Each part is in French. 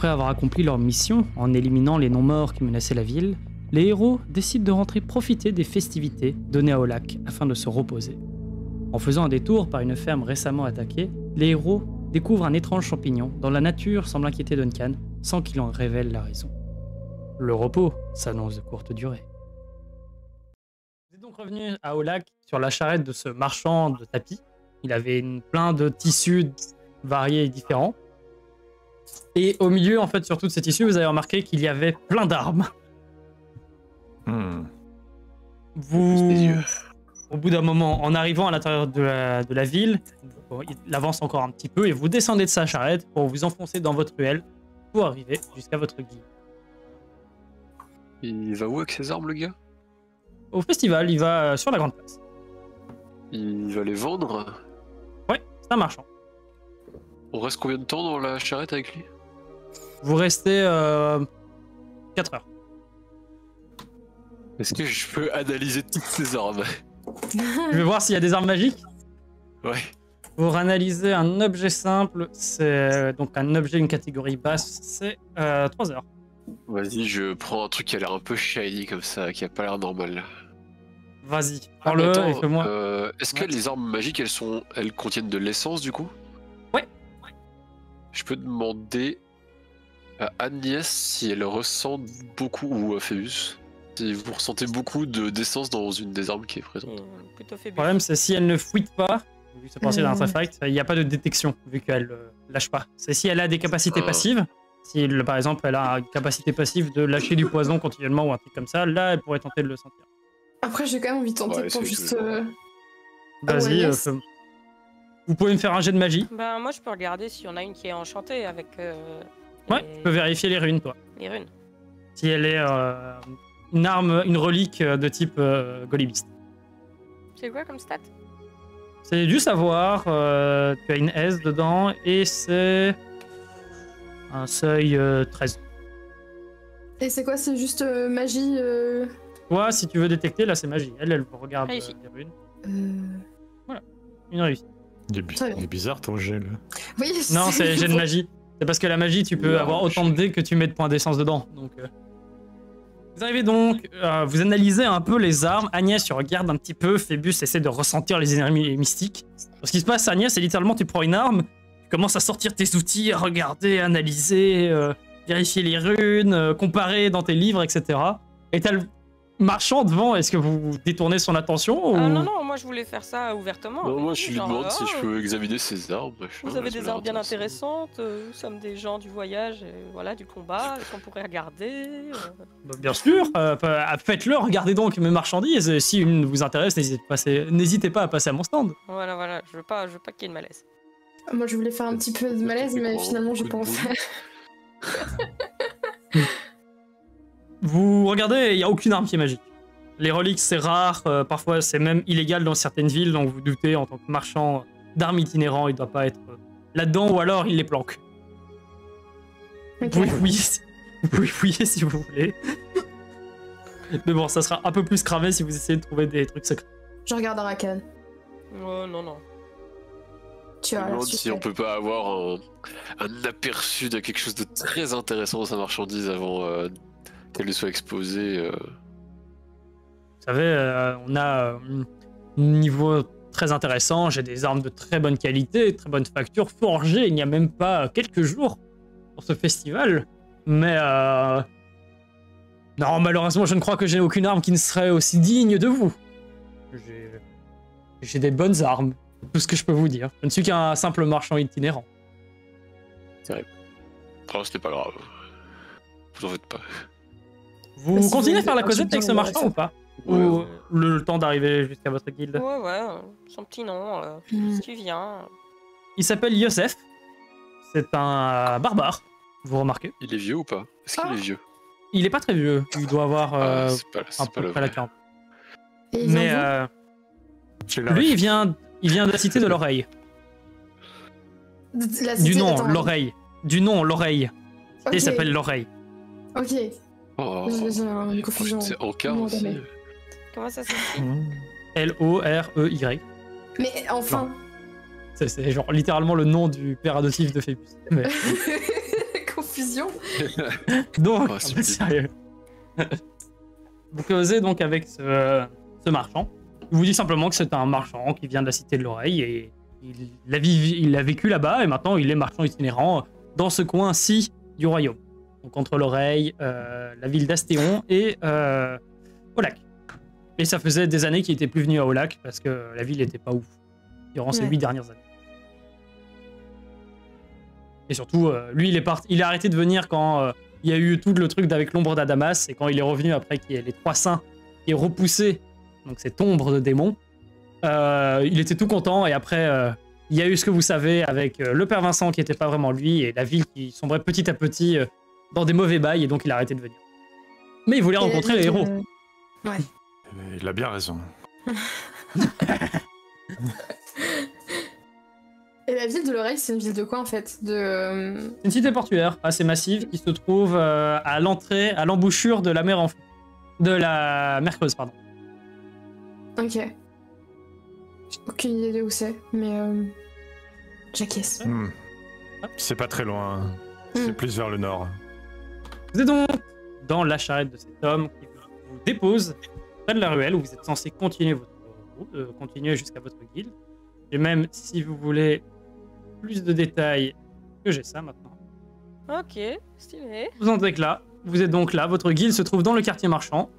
Après avoir accompli leur mission en éliminant les non-morts qui menaçaient la ville, les héros décident de rentrer profiter des festivités données à Olak afin de se reposer. En faisant un détour par une ferme récemment attaquée, les héros découvrent un étrange champignon dont la nature semble inquiéter Duncan sans qu'il en révèle la raison. Le repos s'annonce de courte durée. Vous êtes donc revenu à Olak sur la charrette de ce marchand de tapis. Il avait plein de tissus variés et différents. Et au milieu, en fait, sur tous ces tissus, vous avez remarqué qu'il y avait plein d'armes. Vous, au bout d'un moment, en arrivant à l'intérieur de la ville, il avance encore un petit peu et vous descendez de sa charrette pour vous enfoncer dans votre ruelle pour arriver jusqu'à votre guide. Il va où avec ses armes, le gars? Au festival, il va sur la grande place. Il va les vendre? Ouais, c'est un marchand. On reste combien de temps dans la charrette avec lui? Vous restez 4 heures. Est-ce que je peux analyser toutes ces armes? Je vais voir s'il y a des armes magiques. Ouais. Pour analyser un objet simple, c'est donc un objet d'une catégorie basse, c'est 3 heures. Vas-y, je prends un truc qui a l'air un peu shiny comme ça, qui a pas l'air normal. Vas-y, prends-le et fais-moi. Est-ce que les armes magiques, elles contiennent de l'essence du coup? Ouais. Je peux demander à Agnès si elle ressent beaucoup, ou à Phébus, si vous ressentez beaucoup d'essence dans une des armes qui est présente. Plutôt Phébus. Le problème, c'est si elle ne fouille pas, vu que c'est pensé dans un fight, il n'y a pas de détection, vu qu'elle lâche pas. C'est si elle a des capacités passives. Si, par exemple, elle a une capacité passive de lâcher du poison continuellement ou un truc comme ça, là, elle pourrait tenter de le sentir. Après, j'ai quand même envie de tenter pour juste... Vas-y, vous pouvez me faire un jet de magie. Ben, moi, je peux regarder s'il y en a une qui est enchantée avec... Ouais, tu peux vérifier les runes, toi. Les runes. Si elle est une arme, une relique de type golibiste. C'est quoi comme stat? C'est du savoir, tu as une S dedans, et c'est un seuil 13. Et c'est quoi? C'est juste magie Toi, si tu veux détecter, là c'est magie. Elle regarde les runes. Voilà, une réussite. Il est bizarre ton jet là. Oui, non, c'est jet de magie. C'est parce que la magie, tu peux avoir autant de dés que tu mets de points d'essence dedans. Donc, vous arrivez donc, vous analysez un peu les armes. Agnès, tu regardes un petit peu. Phébus essaie de ressentir les énergies mystiques. Ce qui se passe, Agnès, c'est littéralement, tu prends une arme, tu commences à sortir tes outils, à regarder, analyser, vérifier les runes, comparer dans tes livres, etc. Et t'as le marchand devant, est-ce que vous détournez son attention ou... Non, non, moi je voulais faire ça ouvertement. Non, moi je lui demande si je peux examiner ses armes. Vous avez des armes bien intéressantes, nous sommes des gens du voyage, et voilà, du combat, est-ce qu'on pourrait regarder Bien sûr, faites-le, regardez donc mes marchandises, si une vous intéresse, n'hésitez pas à passer à mon stand. Voilà, voilà, je veux pas qu'il y ait de malaise. Moi je voulais faire un petit peu de malaise, mais finalement j'ai pas en faire. Vous regardez, il n'y a aucune arme qui est magique. Les reliques, c'est rare, parfois c'est même illégal dans certaines villes, donc vous doutez, en tant que marchand d'armes itinérants, il ne doit pas être là-dedans, ou alors il les planque. Okay. Vous pouvez fouiller si vous voulez. Mais bon, ça sera un peu plus cramé si vous essayez de trouver des trucs secrets. Je regarde Arakan. Non, non. Tu as si on peut pas avoir un aperçu de quelque chose de très intéressant dans sa marchandise avant... qu'elle soit exposée. Vous savez, on a un niveau très intéressant, j'ai des armes de très bonne qualité, très bonne facture, forgées il n'y a même pas quelques jours pour ce festival. Mais non, malheureusement, je ne crois que j'ai aucune arme qui ne serait aussi digne de vous. J'ai des bonnes armes, tout ce que je peux vous dire. Je ne suis qu'un simple marchand itinérant. C'est vrai. Oh, c'était pas grave. Vous en faites pas. Vous continuez à faire la causette avec ce marchand ou pas? Ou le temps d'arriver jusqu'à votre guilde? Ouais, son petit nom, si tu viens. Il s'appelle Yosef. C'est un barbare, vous remarquez. Il est vieux ou pas? Est-ce qu'il est vieux? Il est pas très vieux, il doit avoir à peu près la 40. Mais lui, il vient de la cité de l'oreille. Du nom, l'oreille. Du nom, l'oreille. Okay. Il s'appelle l'oreille. Ok. Oh, une confusion. C'est Ankar aussi. Comment ça s'écrit? L-O-R-E-Y. Mais enfin. C'est genre littéralement le nom du père adoptif de Phébus. Mais... confusion. Donc, Oh, un c'est peu sérieux. Vous causez donc avec ce marchand. Il vous dit simplement que c'est un marchand qui vient de la cité de l'oreille et il a vécu là-bas et maintenant il est marchand itinérant dans ce coin-ci du royaume. Donc entre l'oreille, la ville d'Astéon et Aulac. Et ça faisait des années qu'il était plus venu à Aulac parce que la ville n'était pas ouf durant ces 8 dernières années. Et surtout, lui, il a arrêté de venir quand il y a eu tout le truc avec l'ombre d'Adamas et quand il est revenu après qu'il y ait les 3 saints qui aient repoussé donc cette ombre de démon. Il était tout content et après, il y a eu ce que vous savez avec le père Vincent qui n'était pas vraiment lui et la ville qui sombrait petit à petit dans des mauvais bails et donc il a arrêté de venir. Mais il voulait rencontrer les héros. Ouais. Il a bien raison. Et la ville de l'oreille, c'est une ville de quoi en fait? C'est une cité portuaire assez massive qui se trouve à l'entrée, à l'embouchure de la mer de la mer Creuse, pardon. Ok. J'ai aucune idée de où c'est, mais j'acquiesce. C'est pas très loin. C'est plus vers le nord. Vous êtes donc dans la charrette de cet homme qui vous dépose près de la ruelle où vous êtes censé continuer votre route, continuer jusqu'à votre guilde. Et même si vous voulez plus de détails, que j'ai ça maintenant. Ok, stylé. Vous en êtes là. Vous êtes donc là. Votre guilde se trouve dans le quartier marchand.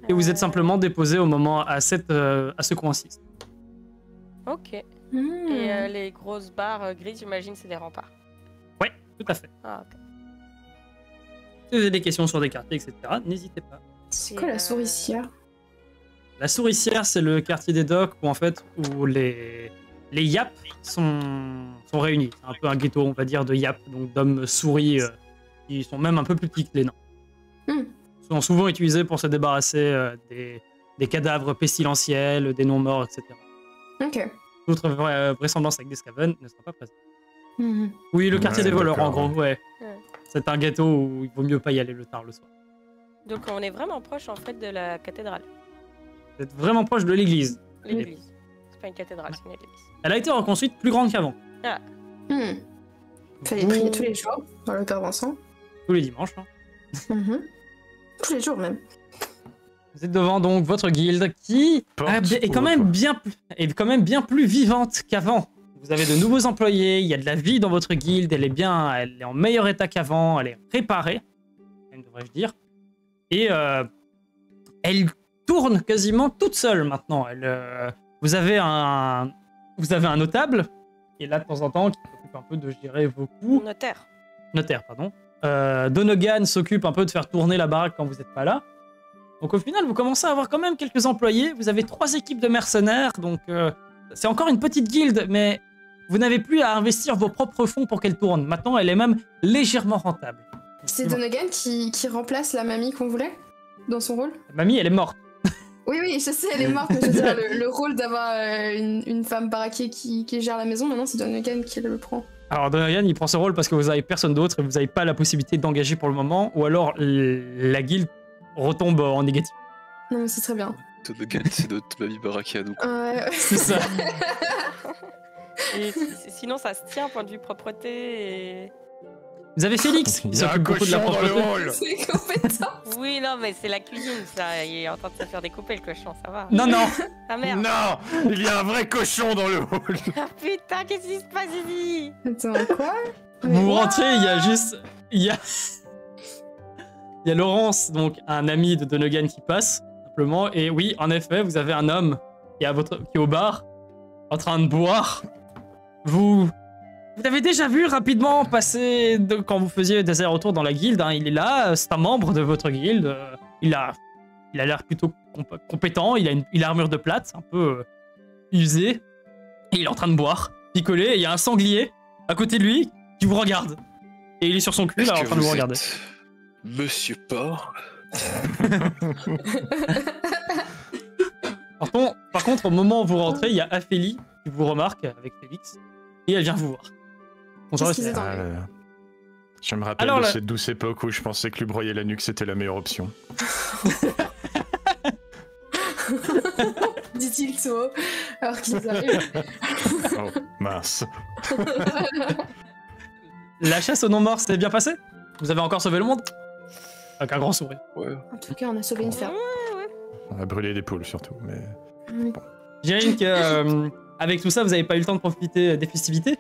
Et vous êtes simplement déposé au moment à ce coin-ci. Ok. Et les grosses barres grises, j'imagine, c'est des remparts. Ouais, tout à fait. Ah, ok. Si vous avez des questions sur des quartiers, etc., n'hésitez pas. C'est quoi la souricière? La souricière, c'est le quartier des docks où en fait où les yaps sont réunis. C'est un peu un ghetto, on va dire, de yaps, donc d'hommes souris qui sont même un peu plus petits que les nains. Sont souvent utilisés pour se débarrasser des cadavres pestilentiels, des non-morts, etc. Ok. D'autres vraisemblances avec des Skaven ne sera pas présente. Oui, le quartier des voleurs, en gros, ouais. C'est un ghetto où il vaut mieux pas y aller le tard le soir. Donc on est vraiment proche en fait de la cathédrale. Vous êtes vraiment proche de l'église. L'église. C'est pas une cathédrale, c'est une église. Elle a été reconstruite plus grande qu'avant. Ah. Fallait prier tous les jours dans le Père Vincent. Tous les dimanches. Hein. Tous les jours même. Vous êtes devant donc votre guilde qui est quand même bien plus vivante qu'avant. Vous avez de nouveaux employés, il y a de la vie dans votre guilde, elle est en meilleur état qu'avant, elle est réparée, devrais-je dire. Et elle tourne quasiment toute seule maintenant. Vous avez un notable qui est là de temps en temps, qui s'occupe un peu de gérer vos coûts. Notaire, pardon. Donegan s'occupe un peu de faire tourner la baraque quand vous n'êtes pas là. Donc au final, vous commencez à avoir quand même quelques employés. Vous avez 3 équipes de mercenaires, donc c'est encore une petite guilde, mais vous n'avez plus à investir vos propres fonds pour qu'elle tourne. Maintenant, elle est même légèrement rentable. C'est Donegan qui remplace la mamie qu'on voulait dans son rôle? La mamie, elle est morte. Oui, je sais, elle est morte, mais je veux dire, le rôle d'avoir une femme baraquée qui gère la maison, maintenant c'est Donegan qui le prend. Alors Donegan, il prend ce rôle parce que vous avez personne d'autre et vous n'avez pas la possibilité d'engager pour le moment, ou alors la guilde retombe en négatif. Non, mais c'est très bien. Donegan, c'est notre mamie baraquée à nous. C'est ça. Et sinon, ça se tient, point de vue propreté et... Vous avez Félix qui s'occupe beaucoup de la propreté. C'est compétent. Oui, non, mais c'est la cuisine, ça. Il est en train de se faire découper, le cochon, ça va. Non. Ah merde. Non, il y a un vrai cochon dans le hall. Ah putain, qu'est-ce qui se passe ici? Attends, quoi? Vous rentrez, il y a juste... Il y a Laurence, donc un ami de Donegan qui passe, simplement. Et oui, en effet, vous avez un homme qui est au bar, en train de boire. Vous avez déjà vu rapidement passer quand vous faisiez des allers-retours dans la guilde, hein, il est là, c'est un membre de votre guilde. Il a l'air plutôt compétent, il a armure de plate, un peu usé. Et il est en train de boire, picoler, et il y a un sanglier à côté de lui qui vous regarde. Et il est sur son cul, là, en train de vous regarder. Monsieur Porc. Par contre, au moment où vous rentrez, il y a Aphélie qui vous remarque avec Félix, et elle vient vous voir. Je me rappelle de cette douce époque où je pensais que lui broyer la nuque c'était la meilleure option. Dit-il tout, alors qu'ils arrivent. Oh, mince. La chasse aux non-morts s'est bien passée? Vous avez encore sauvé le monde? Avec un grand sourire. Ouais. En tout cas, on a sauvé une ferme. On a brûlé des poules surtout, mais... Oui. J'imagine que avec tout ça, vous avez pas eu le temps de profiter des festivités?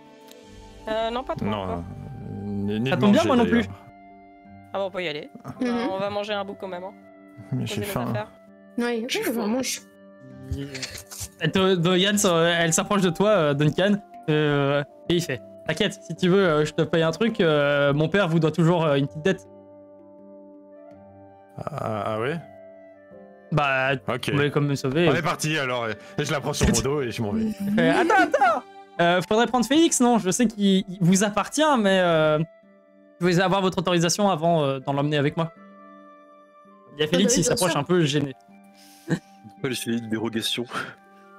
Non, pas trop. Non, encore. ni Ça de tombe bien, manger, moi non plus. d'ailleurs. Ah bon, on peut y aller. Mhm. On va manger un bout quand même. Hein. Mais Poser j'ai nos faim. affaires. Oui, J'ai on faim. mange. Yann, elle s'approche de toi, Duncan, et il fait t'inquiète, si tu veux, je te paye un truc, mon père vous doit toujours une petite dette. Ah ouais? Bah, Ok. vous voulez comme me sauver. On est parti alors, et je la prends sur mon dos et je m'en vais. Attends faudrait prendre Félix, non? Je sais qu'il vous appartient, mais je vais avoir votre autorisation avant d'en l'emmener avec moi. Il y a Félix, oui, il bien s'approche sûr. un peu gêné. Pas les sujets de dérogation.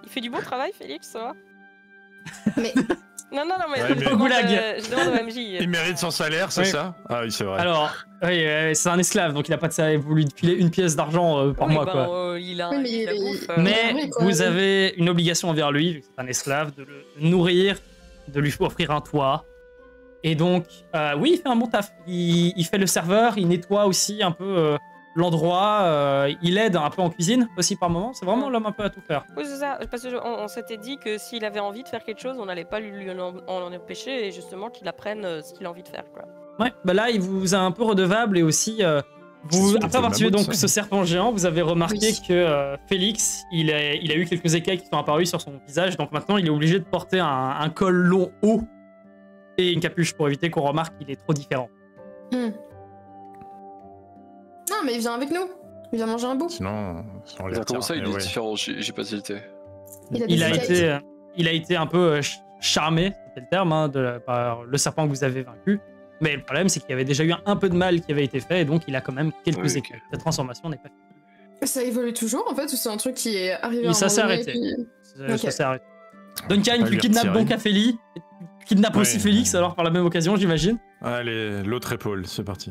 Il fait du bon travail, Félix, ça va? Mais Non, mais Ouais, je, mais- demande, Goulag. je demande au MJ. Il mérite son salaire, c'est Oui. ça? Ah oui, c'est vrai. Alors, oui, c'est un esclave, donc il a pas de ça, vous lui filez une pièce d'argent par Oui, mois, bah, quoi. il a Oui, mais il a il- bouffe. Mais oui, quoi, vous oui. avez une obligation envers lui, vu que c'est un esclave, de le nourrir, de lui offrir un toit. Et donc, oui, il fait un bon taf. Il fait le serveur, il nettoie aussi un peu l'endroit, il aide un peu en cuisine aussi par moment. C'est vraiment l'homme un peu à tout faire. Oui, c'est ça, parce qu'on on s'était dit que s'il avait envie de faire quelque chose, on n'allait pas lui en empêcher et justement qu'il apprenne ce qu'il a envie de faire. Quoi. Ouais, bah là, il vous a un peu redevable et aussi, vous, C'est après avoir le tué mammouth, donc ça. ce serpent géant, vous avez remarqué Oui. que Félix, il a eu quelques écailles qui sont apparues sur son visage, donc maintenant il est obligé de porter un col long haut et une capuche pour éviter qu'on remarque qu'il est trop différent. non, mais il vient avec nous. Il vient manger un bout. Sinon, on les Comment ça, il retire, est mais ouais. différent? J'ai pas tilté. Il a des écailles. Il a été un peu charmé, c'était le terme, hein, par le serpent que vous avez vaincu. Mais le problème, c'est qu'il y avait déjà eu un peu de mal qui avait été fait, et donc il a quand même quelques Oui, ok. écailles. Cette transformation n'est pas finie. Ça évolue toujours en fait, ou c'est un truc qui est arrivé à un Ça moment s'est donné, arrêté. puis- Ça Ok. s'est arrêté. Duncan, On va tu lui kidnappes retirer. donc Ophélie, tu kidnappes aussi Ouais. Félix, alors par la même occasion, j'imagine. Allez, l'autre épaule, c'est parti.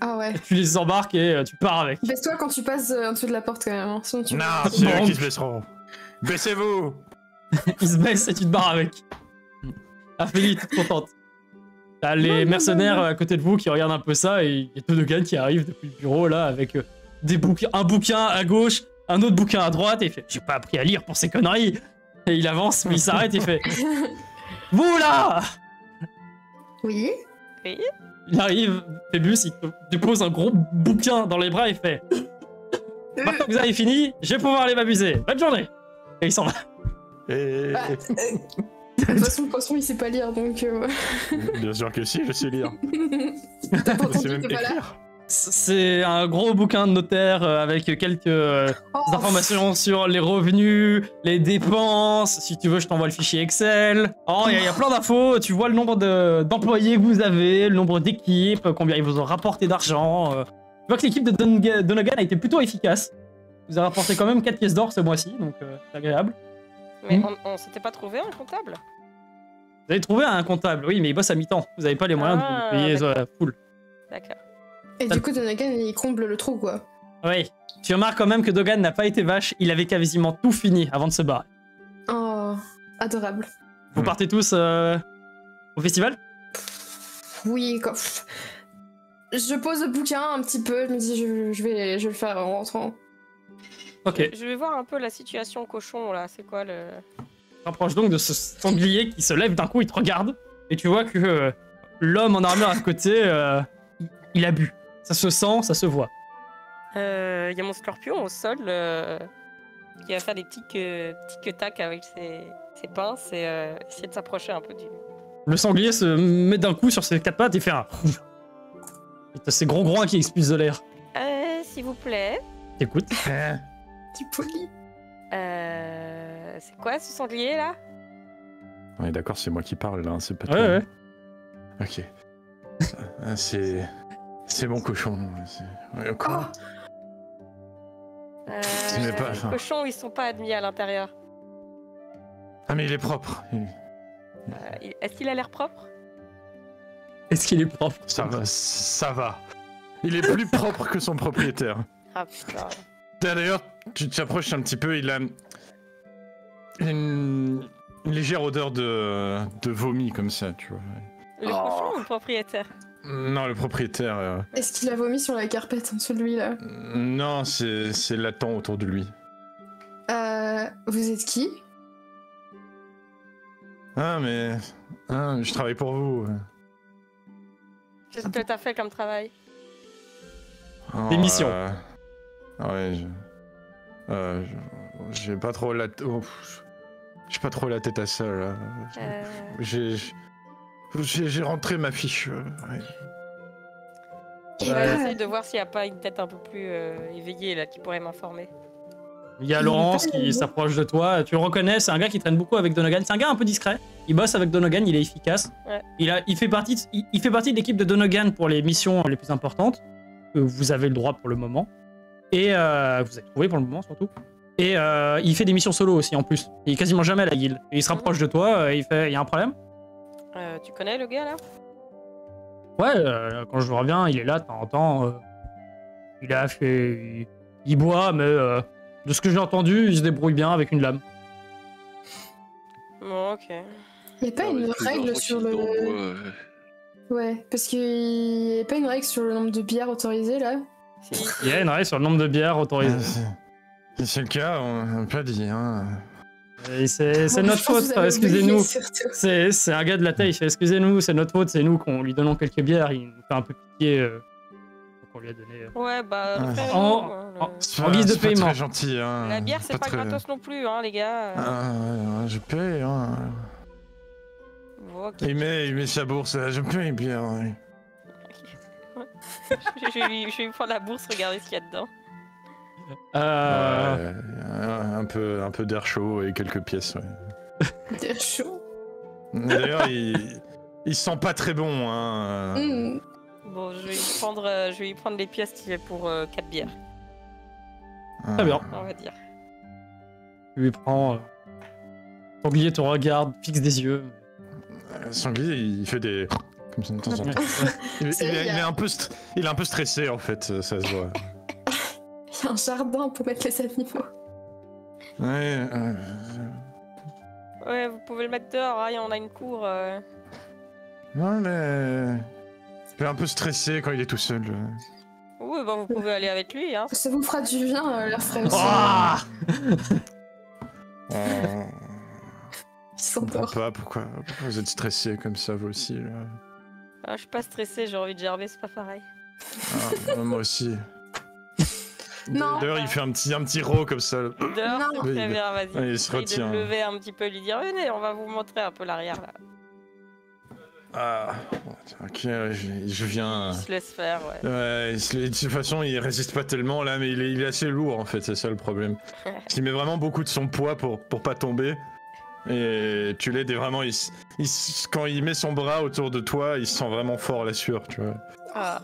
Ah ouais. Tu les embarques et tu pars avec. Baisse-toi quand tu passes en dessous de la porte quand même. Hein. Sinon tu... Non, c'est eux Bon. qui se baisseront. Baissez-vous! Il se baisse et tu te barres avec. Ophélie, toute contente. T'as les mercenaires à côté de vous qui regardent un peu ça et il y a Duncan qui arrive depuis le bureau là avec un bouquin à gauche, un autre bouquin à droite et il fait j'ai pas appris à lire pour ces conneries. Et il avance mais il s'arrête et il fait vous là. Oui. Oui. Il arrive, Phébus, il te dépose un gros bouquin dans les bras et il fait maintenant que vous avez fini, je vais pouvoir aller m'amuser. Bonne journée. Et il s'en va. Et... Bah, de toute façon, le poisson il sait pas lire donc. Bien sûr que si, je sais lire. T'as pas Je sais entendu, même t'es pas là. écrire. C'est un gros bouquin de notaire avec quelques Oh, informations sur les revenus, les dépenses. Si tu veux, je t'envoie le fichier Excel. Oh, il y a plein d'infos. Tu vois le nombre d'employés que vous avez, le nombre d'équipes, combien ils vous ont rapporté d'argent. Tu vois que l'équipe de Donegan a été plutôt efficace. Vous avez rapporté quand même 4 pièces d'or ce mois-ci, donc c'est agréable. Mais on s'était pas trouvé un comptable? Vous avez trouvé un comptable, oui, mais il bosse à mi-temps. Vous n'avez pas les moyens de vous le payer full. D'accord. Et du coup, Donegan il comble le trou quoi. Oui. Tu remarques quand même que Dogan n'a pas été vache. Il avait quasiment tout fini avant de se barrer. Oh, adorable. Vous partez tous au festival? Oui, quoi. Je pose le bouquin un petit peu, je me dis je vais le faire en rentrant. Ok. Je vais voir un peu la situation cochon là. C'est quoi le. Rapproche donc de ce sanglier qui se lève d'un coup, il te regarde. Et tu vois que l'homme en armure à côté, il a bu. Ça se sent, ça se voit. Il y a mon scorpion au sol qui va faire des petits tacs avec ses pinces et essayer de s'approcher un peu du. Le sanglier se met d'un coup sur ses 4 pattes et fait un. Et t'as ces gros groins qui expulsent de l'air. S'il vous plaît. T'écoutes. Tu poli. C'est quoi ce sanglier là? On est d'accord, c'est moi qui parle là, c'est pas toi. Ouais, ouais. Ok. C'est mon cochon. Ouais, quoi? Ce n'est pas- Les cochons ils sont pas admis à l'intérieur. Ah mais il est propre. Est-ce qu'il a l'air propre? Est-ce qu'il est propre? Ça va, ça va. Il est plus propre que son propriétaire. Ah putain. D'ailleurs, tu t'approches un petit peu, il a une légère odeur de vomi comme ça, tu vois. Le cochon ou le propriétaire? Non, le propriétaire. Est-ce qu'il a vomi sur la carpette en dessous de lui, là? Non, c'est latent autour de lui. Vous êtes qui? Je travaille pour vous. Qu'est-ce que t'as fait comme travail? Des missions. Ouais, j'ai pas trop la... j'ai pas trop la tête à ça, là. J'ai rentré ma fiche. Ouais. J'essaie de voir s'il n'y a pas une tête un peu plus éveillée là qui pourrait m'informer. Il y a Laurence qui s'approche de toi. Tu le reconnais, c'est un gars qui traîne beaucoup avec Donogan. C'est un gars un peu discret. Il bosse avec Donogan, il est efficace. Ouais. Il fait partie de l'équipe de Donogan pour les missions les plus importantes. Vous avez le droit pour le moment. Et vous avez trouvé pour le moment surtout. Et il fait des missions solo aussi en plus. Il est quasiment jamais à la guilde. Et il se rapproche de toi, il y a un problème? Tu connais le gars là? Ouais, quand je reviens, il est là de temps en temps. Il boit, mais de ce que j'ai entendu, il se débrouille bien avec une lame. Bon, ok. Il n'y a pas une règle sur le... Ouais, parce qu'il n'y a pas une règle sur le nombre de bières autorisées là? Si. Il y a une règle sur le nombre de bières autorisées. Si c'est le cas, on n'a pas dit, hein. C'est notre faute, excusez-nous. C'est un gars de la taille, il fait excusez-nous, c'est notre faute, c'est nous qu'on lui donnons quelques bières, il nous fait un peu pitié. Donc on lui a donné. Ouais, bah. En guise de paiement. Très gentil, hein. La bière, c'est pas gratos non plus, hein, les gars. Je paye, hein. Bon, okay. Il met sa bourse, je paye bien. Ouais. je vais lui prendre la bourse, regarder ce qu'il y a dedans. Un peu d'air chaud et quelques pièces, ouais. D'air chaud. D'ailleurs, il sent pas très bon, hein. Bon, je vais lui prendre les pièces qui est pour 4 bières. Très bien. On va dire. Tu lui prends. Sanglier te regarde, fixe des yeux. Sanglier, il fait des... comme ça de temps en temps. Il est un peu stressé, en fait, ça se voit. Il y a un jardin pour mettre les animaux. Ouais, vous pouvez le mettre dehors, hein, on a une cour. Non, mais... il est un peu stressé quand il est tout seul. Oui, bah vous pouvez aller avec lui, hein. Ça vous fera du bien, l'air frais aussi. Ils sont Je comprends pas pourquoi vous êtes stressé comme ça, vous aussi, là. Ah, je suis pas stressé, j'ai envie de gerber, c'est pas pareil. Moi aussi. Non. D'ailleurs, il fait un petit rot comme ça. Dehors, c'est très bien, vas-y. Il se retient. De le lever un petit peu, lui dire venez, on va vous montrer un peu l'arrière là. Ah, ok, je viens. Il se laisse faire, ouais. Ouais, de toute façon, il résiste pas tellement là, mais il est assez lourd en fait, c'est ça le problème. Il met vraiment beaucoup de son poids pour pas tomber. Et tu l'aides et vraiment, quand il met son bras autour de toi, il se sent vraiment fort la sueur, tu vois. Ah.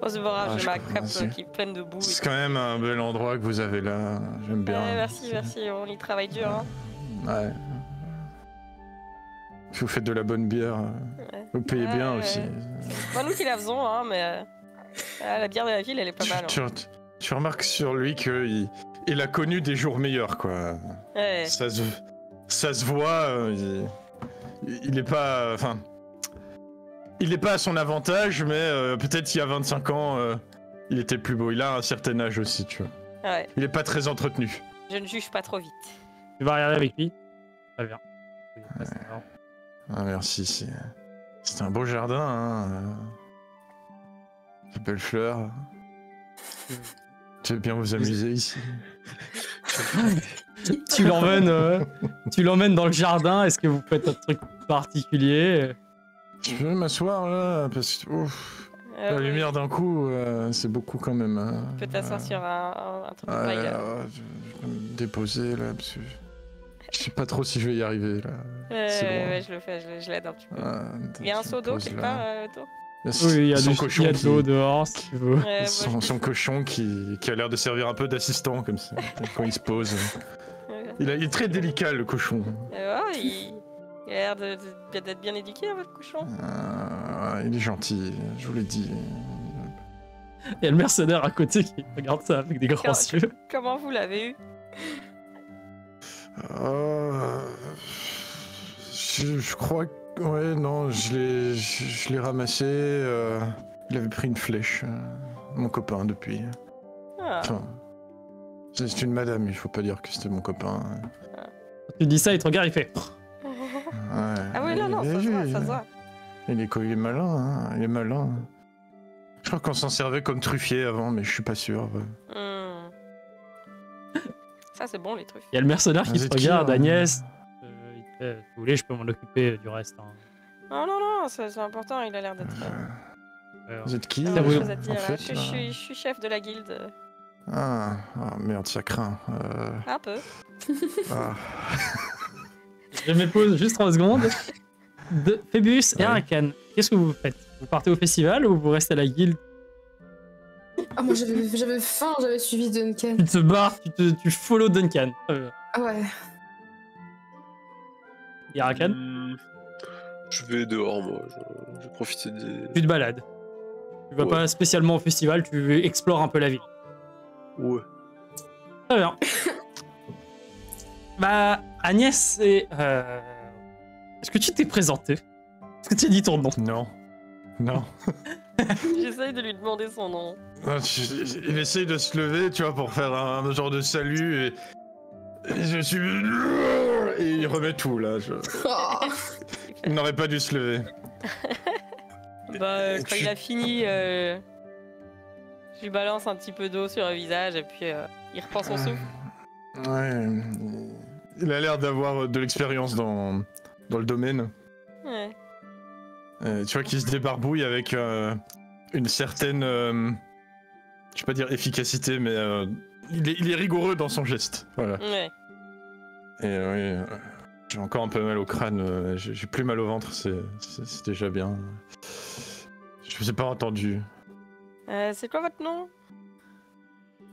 Oh, c'est pas grave, j'ai ma cape qui est pleine de boue. C'est quand même un bel endroit que vous avez là, j'aime bien. Ouais, merci, on y travaille dur, hein. Ouais. Vous faites de la bonne bière, vous payez bien aussi. C'est pas nous qui la faisons, hein, mais la bière de la ville, elle est pas mal. Tu remarques sur lui qu'il a connu des jours meilleurs, quoi. Ouais. Ça se voit, il est pas... Enfin... Il est pas à son avantage, mais peut-être il y a 25 ans, il était plus beau. Il a un certain âge aussi, tu vois. Ouais. Il est pas très entretenu. Je ne juge pas trop vite. Tu vas regarder avec lui. Très bien. Ah, merci, c'est un beau jardin, hein. De belles fleurs. Tu veux bien vous amuser ici? Tu l'emmènes dans le jardin. Est-ce que vous faites un truc particulier? Je peux m'asseoir là, parce que la lumière d'un coup, c'est beaucoup quand même. Hein. Tu peux t'asseoir sur un truc de paille, là. Je peux me déposer là, parce que je sais pas trop si je vais y arriver là. Ouais, je le fais, je l'aide un petit peu. Il y a un seau d'eau quelque part, autour? Oui, il y a de l'eau dehors si tu veux. Son cochon qui a l'air de servir un peu d'assistant comme ça, quand il se pose. Il est très délicat le cochon. Il a l'air d'être bien éduqué, hein, votre cochon. Il est gentil, je vous l'ai dit. Il y a le mercenaire à côté qui regarde ça avec des grands yeux. Comment vous l'avez eu? Je crois que... Ouais, non, je l'ai ramassé. Il avait pris une flèche. Mon copain depuis. Ah. Enfin, c'est une madame, il faut pas dire que c'était mon copain. Tu dis ça, il te regarde, il fait. Ah oui, non, ça se voit, ça se voit. Il est malin, hein, il est malin. Je crois qu'on s'en servait comme truffier avant, mais je suis pas sûr. Ça, c'est bon, les trucs. Il y a le mercenaire qui Vous te êtes qui, regarde, hein Agnès. Il te fait, si vous voulez, je peux m'en occuper du reste. Hein. Non, c'est important, il a l'air d'être... Vous êtes qui, Quelque oui. chose à dire, en là. fait, Je suis chef de la guilde. Ah, merde, ça craint. Un peu. Ah. Je me pose juste 3 secondes. Phébus et Ouais. Arakan, qu'est-ce que vous faites? Vous partez au festival ou vous restez à la guilde? Ah, moi j'avais faim, j'avais suivi Duncan. Tu te barres, tu follow Duncan. Ah ouais. Et Arakan, Je vais dehors, moi. Je vais profiter des. tu te balades. Tu vas Ouais. pas spécialement au festival, tu explores un peu la ville. Ouais. Très bien. Bah, Agnès, est-ce que tu t'es présenté? Est-ce que tu as dit ton nom? Non. Non. J'essaye de lui demander son nom. Il essaye de se lever, tu vois, pour faire un genre de salut et je suis... Et il remet tout, là. Oh. Il n'aurait pas dû se lever. Bah, quand il a fini, je lui balance un petit peu d'eau sur le visage et puis il reprend son souffle. Ouais. Il a l'air d'avoir de l'expérience dans le domaine. Ouais. Tu vois qu'il se débarbouille avec une certaine... je vais pas dire efficacité, mais il est rigoureux dans son geste. Voilà. Ouais. Et oui, j'ai encore un peu mal au crâne, j'ai plus mal au ventre, c'est déjà bien. Je vous ai pas entendu. C'est quoi votre nom?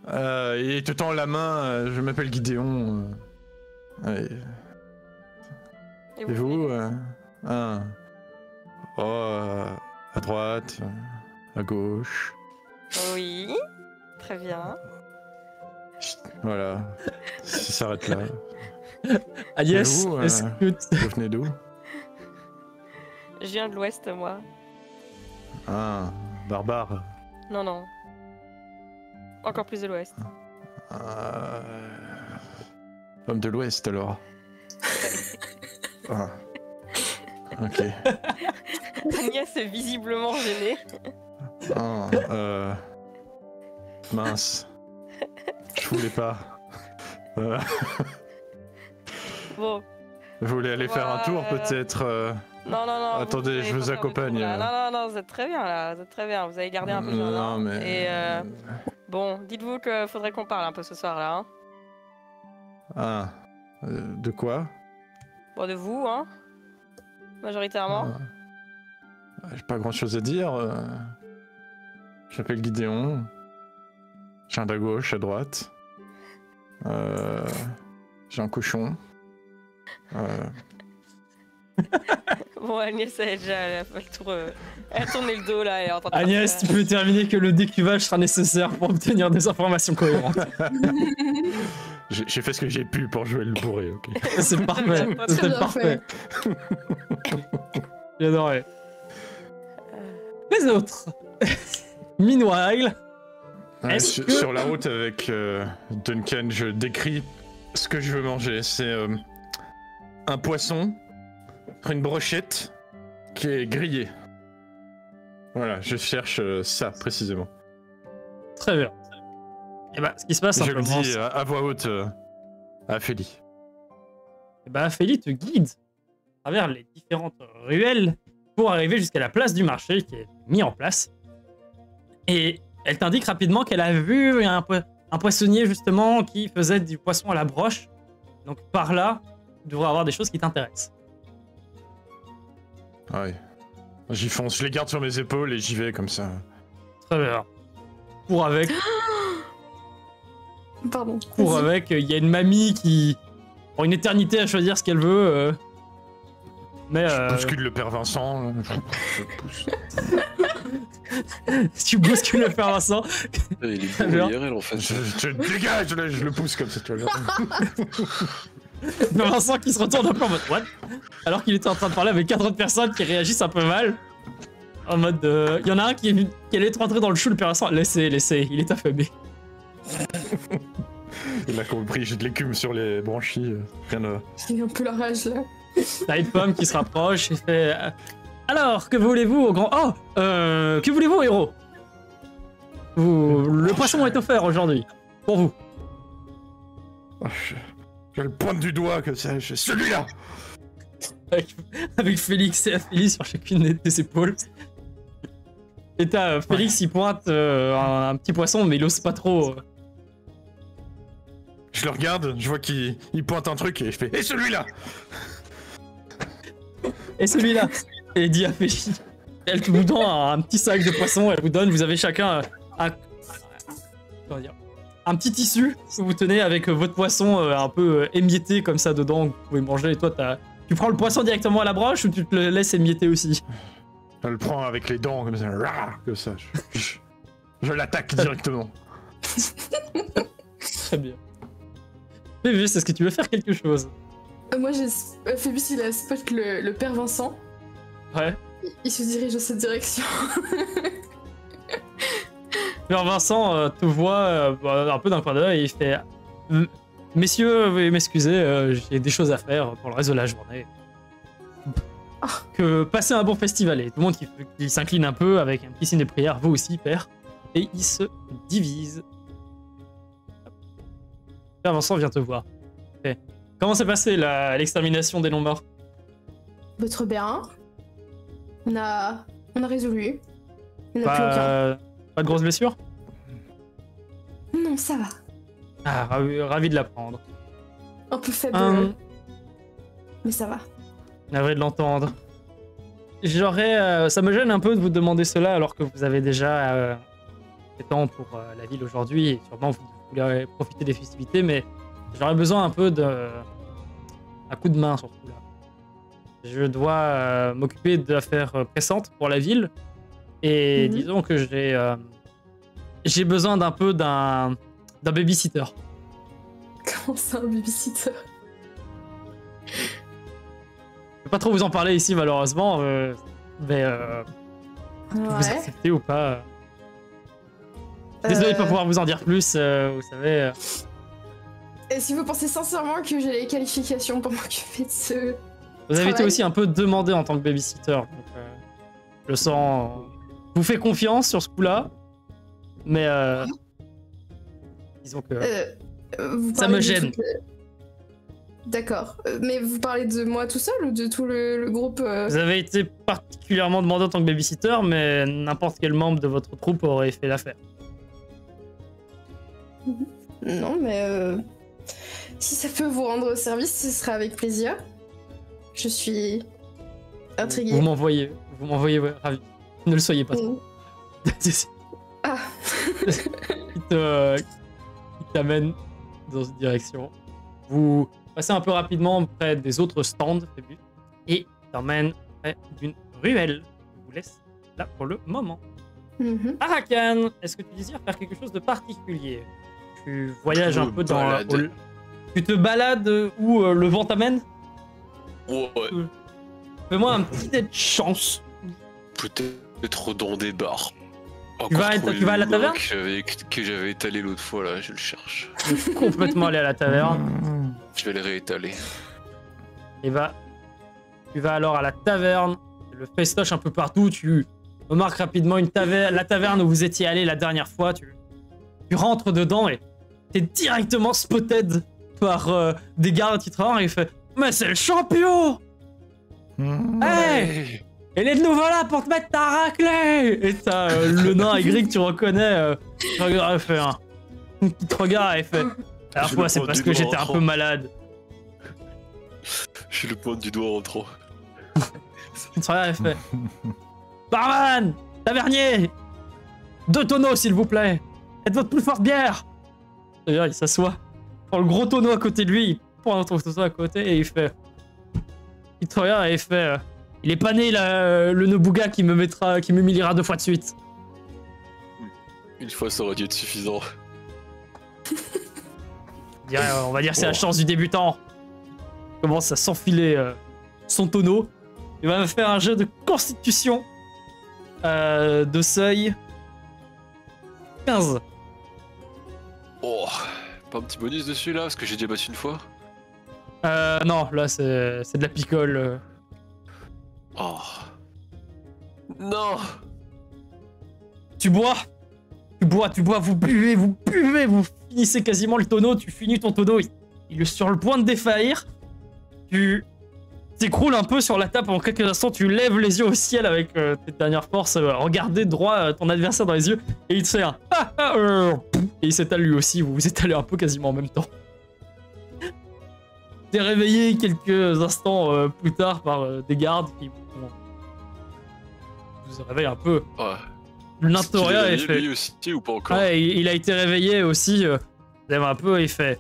Il te tend la main, je m'appelle Gideon. Ouais. Et vous à droite, à gauche. Oui. Très bien. Voilà, ça s'arrête là. Agnès, Et vous, est-ce que Vous venez d'où? Je viens de l'ouest, moi. Ah, barbare. Non. Encore plus de l'ouest. Homme de l'Ouest alors. Ah. Ok. Agnès est visiblement gênée. Ah, mince. Je voulais pas. Bon. Vous voulez aller faire un tour peut-être Non. Attendez, je allez vous pas faire de accompagne. tour, là. Non, vous êtes très bien là. Vous êtes très bien. Vous avez gardé un peu le jardin. Non mais... Et bon, dites-vous qu'il faudrait qu'on parle un peu ce soir là. Hein. Ah. De quoi? Bon, de vous, hein. Majoritairement. J'ai pas grand chose à dire. Je m'appelle Gideon. J'ai un à gauche, à droite. J'ai un cochon. Bon, Agnès, elle a fait le tour. Elle a tourné le dos là. Elle est en train de Agnès, tu partir. peux terminer que le décuvage sera nécessaire pour obtenir des informations cohérentes. J'ai fait ce que j'ai pu pour jouer le bourré, ok. C'est parfait, Très c'est bien parfait. J'adorais. Les autres. Meanwhile, Ouais, Est-ce sur, que- sur la route avec Duncan, je décris ce que je veux manger. C'est un poisson, une brochette qui est grillée. Voilà, je cherche ça précisément. très bien. Et bah, ce qui se passe Je le simplement, dis à voix haute à Félie. et bah, Félie te guide à travers les différentes ruelles pour arriver jusqu'à la place du marché qui est mis en place. Et elle t'indique rapidement qu'elle a vu un poissonnier justement qui faisait du poisson à la broche. Donc par là, tu devrais avoir des choses qui t'intéressent. Ouais. J'y fonce, je les garde sur mes épaules et j'y vais comme ça. Très bien. Cours avec, Pardon. cours Vas-y. avec. Il y a une mamie qui prend une éternité à choisir ce qu'elle veut. Mais Je bouscule le père Vincent. Je pousse. tu bouscules le père Vincent. Il est Alors beau IRL en fait. Je dégage, là, je le pousse comme ça, tu vois. Vincent qui se retourne un peu en mode what? Alors qu'il était en train de parler avec 4 autres personnes qui réagissent un peu mal. En mode y en a un qui allait être rentré dans le chou, le père Vincent. Laissez, il est affamé. Il a compris, j'ai de l'écume sur les branchies. Rien à... Il a un peu la rage là. T'as une pomme qui se rapproche et fait alors, que voulez-vous au grand... Oh que voulez-vous, héros? Le poisson est offert aujourd'hui. Pour vous. Oh, je le pointe du doigt, que sais-je. Celui-là. Avec Félix et Ophélie sur chacune des épaules. Et t'as Félix, il pointe un petit poisson, mais il ose pas trop. Je le regarde, je vois qu'il pointe un truc et je fais « Et celui-là !» Et celui-là. Et il dit à Ophélie. Elle vous donne un petit sac de poisson, elle vous donne, vous avez chacun comment dire, un petit tissu que vous tenez avec votre poisson un peu émietté comme ça dedans, que vous pouvez manger. Et toi, tu prends le poisson directement à la broche ou tu te le laisses émietter aussi? Je le prends avec les dents comme ça. Je l'attaque directement. Très bien. Phébus, est-ce que tu veux faire quelque chose? Moi, Phébus, il a spot le père Vincent. Ouais. Il se dirige dans cette direction. Père Vincent te voit un peu d'un coin d'œil et il fait messieurs, veuillez m'excuser, j'ai des choses à faire pour le reste de la journée. Que passez un bon festival. Et tout le monde qui s'incline un peu avec un petit signe de prière, vous aussi, père. Et il se divise. Père Vincent vient te voir. Okay. Comment s'est passé l'extermination des non-morts? Votre bien. On a résolu. Il n'y en a plus aucun. Pas de grosses blessures? Non, ça va. Ah, ravi de l'apprendre. Un peu faible. Mais ça va. Navré de l'entendre. Ça me gêne un peu de vous demander cela alors que vous avez déjà fait temps pour la ville aujourd'hui et sûrement vous voulez profiter des festivités, mais j'aurais besoin un peu d'un coup de main sur ce coup-là. Je dois m'occuper de l'affaire pressante pour la ville et disons que j'ai besoin d'un babysitter. Comment ça, un babysitter? Je peux pas trop vous en parler ici malheureusement, mais vous acceptez ou pas? Désolé de pas pouvoir vous en dire plus, vous savez. Est-ce que vous pensez sincèrement que j'ai les qualifications pour m'occuper de ce... Vous avez été aussi un peu demandé en tant que babysitter, donc je sens... Je vous fais confiance sur ce coup-là, mais disons que ça me gêne. D'accord, mais vous parlez de moi tout seul ou de tout le groupe Vous avez été particulièrement demandé en tant que babysitter, mais n'importe quel membre de votre troupe aurait fait l'affaire. Non, mais si ça peut vous rendre service, ce sera avec plaisir. Je suis intriguée. Vous m'envoyez, ouais, ravi. Ne le soyez pas trop. Ah. Il t'amène dans une direction. Vous passez un peu rapidement près des autres stands, et il t'emmène près d'une ruelle. Je vous laisse là pour le moment. Arakan, est-ce que tu désires faire quelque chose de particulier? Tu voyages un peu dans... Tu te balades où le vent t'amène? Ouais. Fais-moi un petit dé de chance. Peut-être dans des bars. Tu vas à la taverne? Que j'avais étalé l'autre fois là, je le cherche. Je vais complètement aller à la taverne. Je vais le réétaler. Et tu vas alors à la taverne, le festoche un peu partout, tu remarques rapidement la taverne où vous étiez allé la dernière fois, tu rentres dedans et t'es directement spotted par des gardes qui te regardent et il fait « Mais c'est le champion! Hey! Il est de nouveau là pour te mettre ta raclée !» Et t'as le nain aigri que tu reconnais qui te regarde et fait « La fois c'est parce que j'étais un peu malade. » Je le pointe du doigt en rentrant. Il te regarde et fait « Barman! Tavernier! 2 tonneaux s'il vous plaît! Faites votre plus forte bière !» D'ailleurs il s'assoit, prend le gros tonneau à côté de lui, il prend un autre tonneau à côté et il fait... Il te regarde et il fait... Il est pas né le Nobuga qui m'humiliera 2 fois de suite. Une fois ça aurait dû être suffisant. On va dire c'est la chance du débutant. commence à s'enfiler son tonneau. Il va me faire un jet de constitution de seuil 15. Oh, pas un petit bonus dessus là, parce que j'ai déjà battu une fois. Non, là c'est de la picole. Oh. Non. Tu bois, vous buvez, vous finissez quasiment le tonneau, tu finis ton tonneau, il est sur le point de défaillir. Tu t'écroules un peu sur la table pendant quelques instants, tu lèves les yeux au ciel avec tes dernières forces, regarder droit ton adversaire dans les yeux, et il te fait un et il s'étale lui aussi, vous vous étalez un peu quasiment en même temps. T'es réveillé quelques instants plus tard par des gardes qui vous réveillent un peu. Ouais. L'Intoria est fait. Lui aussi ou pas encore? Ouais, il a été réveillé aussi. Un peu, il fait.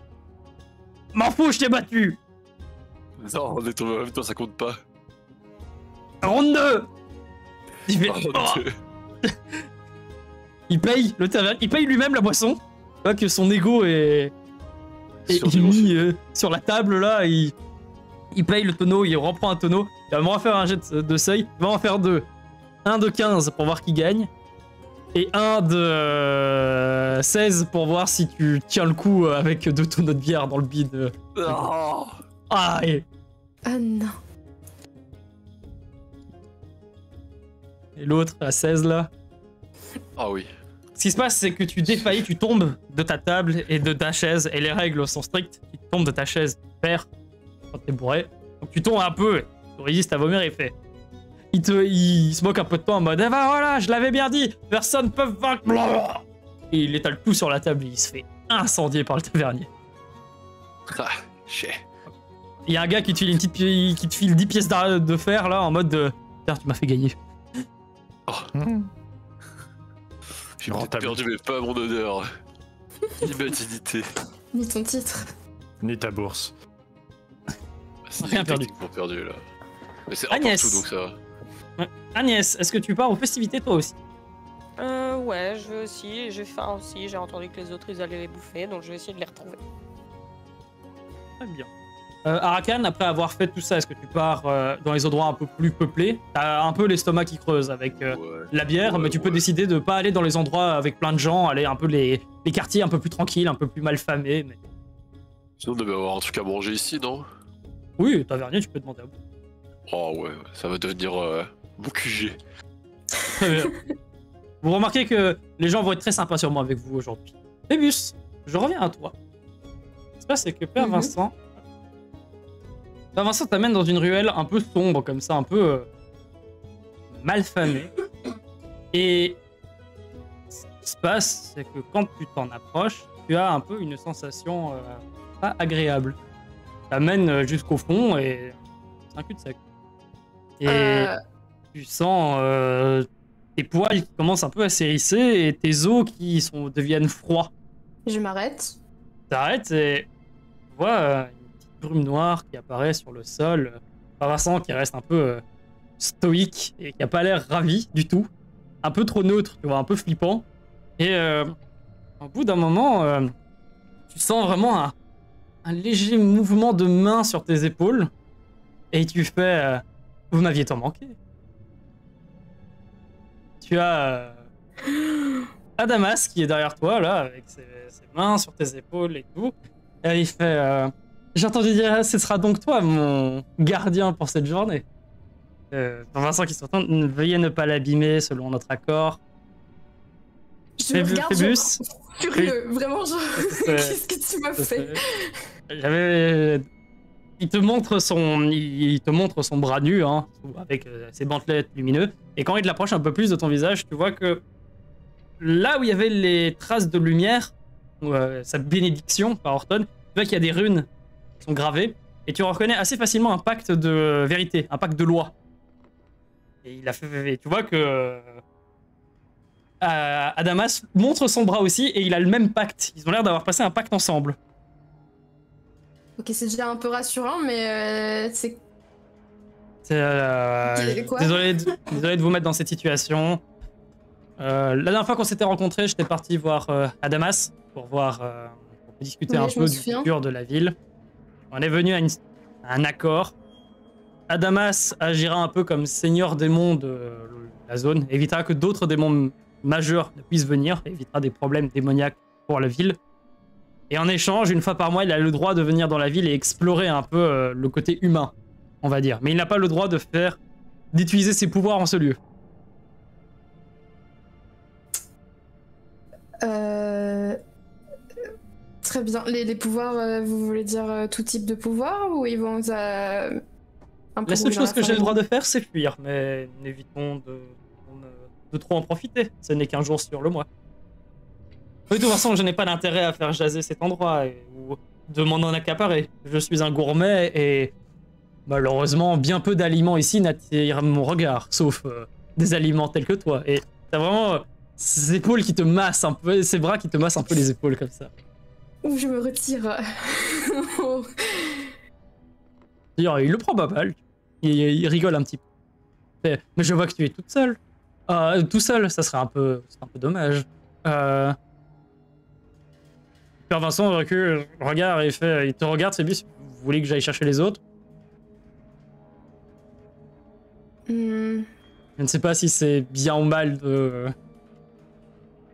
M'en fous, je t'ai battu! Non, on est tombé en même temps, ça compte pas. Ronde 2! Il fait. Oh, Il paye le taverne, il paye lui-même la boisson. Tu vois que son ego est surdimensionné. mis sur la table là. Il paye le tonneau, il reprend un tonneau. Il va me refaire un jet de seuil. Il va en faire deux. Un de 15 pour voir qui gagne. Et un de 16 pour voir si tu tiens le coup avec 2 tonneaux de bière dans le bide. Oh. Ah, et Ah non. l'autre à 16 là. Ah oui. Ce qui se passe, c'est que tu défaillis, tu tombes de ta table et de ta chaise, et les règles sont strictes. Tu tombes de ta chaise, tu perds quand t'es bourré. Donc tu tombes un peu, tu résistes à vomir et il fait. Il se moque un peu de toi en mode, eh ben voilà, je l'avais bien dit, personne peut vaincre. Et il étale tout sur la table et il se fait incendier par le tavernier. Ah, chier. Il y a un gars qui te file, qui te file 10 pièces de fer là en mode de. Putain, tu m'as fait gagner. J'ai peut-être perdu, mais pas mon honneur. Ni ma dignité. Ni ton titre. Ni ta bourse. C'est Rien perdu. techniquement perdu là. Mais c'est un Agnès. partout donc ça va. Ouais. Agnès, est-ce que tu pars aux festivités toi aussi? Ouais, je veux aussi, j'ai faim aussi, j'ai entendu que les autres ils allaient les bouffer, donc je vais essayer de les retrouver. Très bien. Arakan, après avoir fait tout ça, est-ce que tu pars dans les endroits un peu plus peuplés? T'as un peu l'estomac qui creuse avec Ouais. la bière, Ouais, mais tu peux ouais. décider de pas aller dans les endroits avec plein de gens, aller un peu les quartiers un peu plus tranquilles, un peu plus mal famés. Mais... Sinon on devait avoir un truc à manger ici, non? Oui, tavernier, tu peux demander à vous. Oh ouais, ça va devenir mon QG. Très bien. Vous remarquez que les gens vont être très sympas sûrement avec vous aujourd'hui. Phébus, je reviens à toi. Ce qui se passe, c'est que Père Vincent t'amène dans une ruelle un peu sombre, comme ça, un peu malfamée. Et ce qui se passe, c'est que quand tu t'en approches, tu as un peu une sensation pas agréable. T'amène jusqu'au fond et c'est un cul-de-sac. Et tu sens tes poils qui commencent un peu à s'hérisser et tes os qui deviennent froids. Je m'arrête. T'arrêtes et tu vois une petite brume noire qui apparaît sur le sol. Vincent qui reste un peu stoïque et qui a pas l'air ravi du tout. Un peu trop neutre, tu vois, un peu flippant. Et au bout d'un moment, tu sens vraiment un léger mouvement de main sur tes épaules. Et tu fais vous m'aviez tant manqué. Tu as Adamas qui est derrière toi, là, avec ses mains sur tes épaules et tout. Et il fait j'ai entendu dire, ce sera donc toi, mon gardien pour cette journée. Vincent qui se retourne, veuillez ne pas l'abîmer selon notre accord. Je me regarde, Phébus, furieux. Vraiment, genre, C'est- qu'est-ce que tu m'as fait? Il te montre son bras nu, hein, avec ses bandelettes lumineux. Et quand il te l'approche un peu plus de ton visage, tu vois que là où il y avait les traces de lumière, sa bénédiction par Horton, tu vois qu'il y a des runes qui sont gravées. Et tu reconnais assez facilement un pacte de vérité, un pacte de loi. Et tu vois que Adamas montre son bras aussi et il a le même pacte. Ils ont l'air d'avoir passé un pacte ensemble. Ok, c'est déjà un peu rassurant, mais c'est... Quoi Désolé de vous mettre dans cette situation. La dernière fois qu'on s'était rencontrés, j'étais parti voir Adamas pour discuter Oui, un je peu me du souviens. futur de la ville. On est venu à un accord. Adamas agira un peu comme seigneur démon de la zone, évitera que d'autres démons majeurs ne puissent venir, évitera des problèmes démoniaques pour la ville. Et en échange, une fois par mois, il a le droit de venir dans la ville et explorer un peu le côté humain, on va dire. Mais il n'a pas le droit d'utiliser ses pouvoirs en ce lieu. Très bien. Les pouvoirs, vous voulez dire tout type de pouvoir ou ils vont un peu La seule rouler dans chose que j'ai le droit farine? de faire, c'est fuir, mais évitons de trop en profiter. Ce n'est qu'un jour sur le mois. De toute façon, je n'ai pas d'intérêt à faire jaser cet endroit ou de m'en accaparer. Je suis un gourmet et malheureusement, bien peu d'aliments ici n'attirent mon regard, sauf des aliments tels que toi. Et t'as vraiment ces épaules qui te massent un peu, ces bras qui te massent un peu les épaules comme ça. Ou je me retire. D'ailleurs, il le prend pas mal. Il rigole un petit peu. Mais je vois que tu es toute seule. Tout seul, ça serait un peu dommage. Père Vincent recule, regarde et il te regarde, c'est lui. Vous voulez que j'aille chercher les autres? Je ne sais pas si c'est bien ou mal de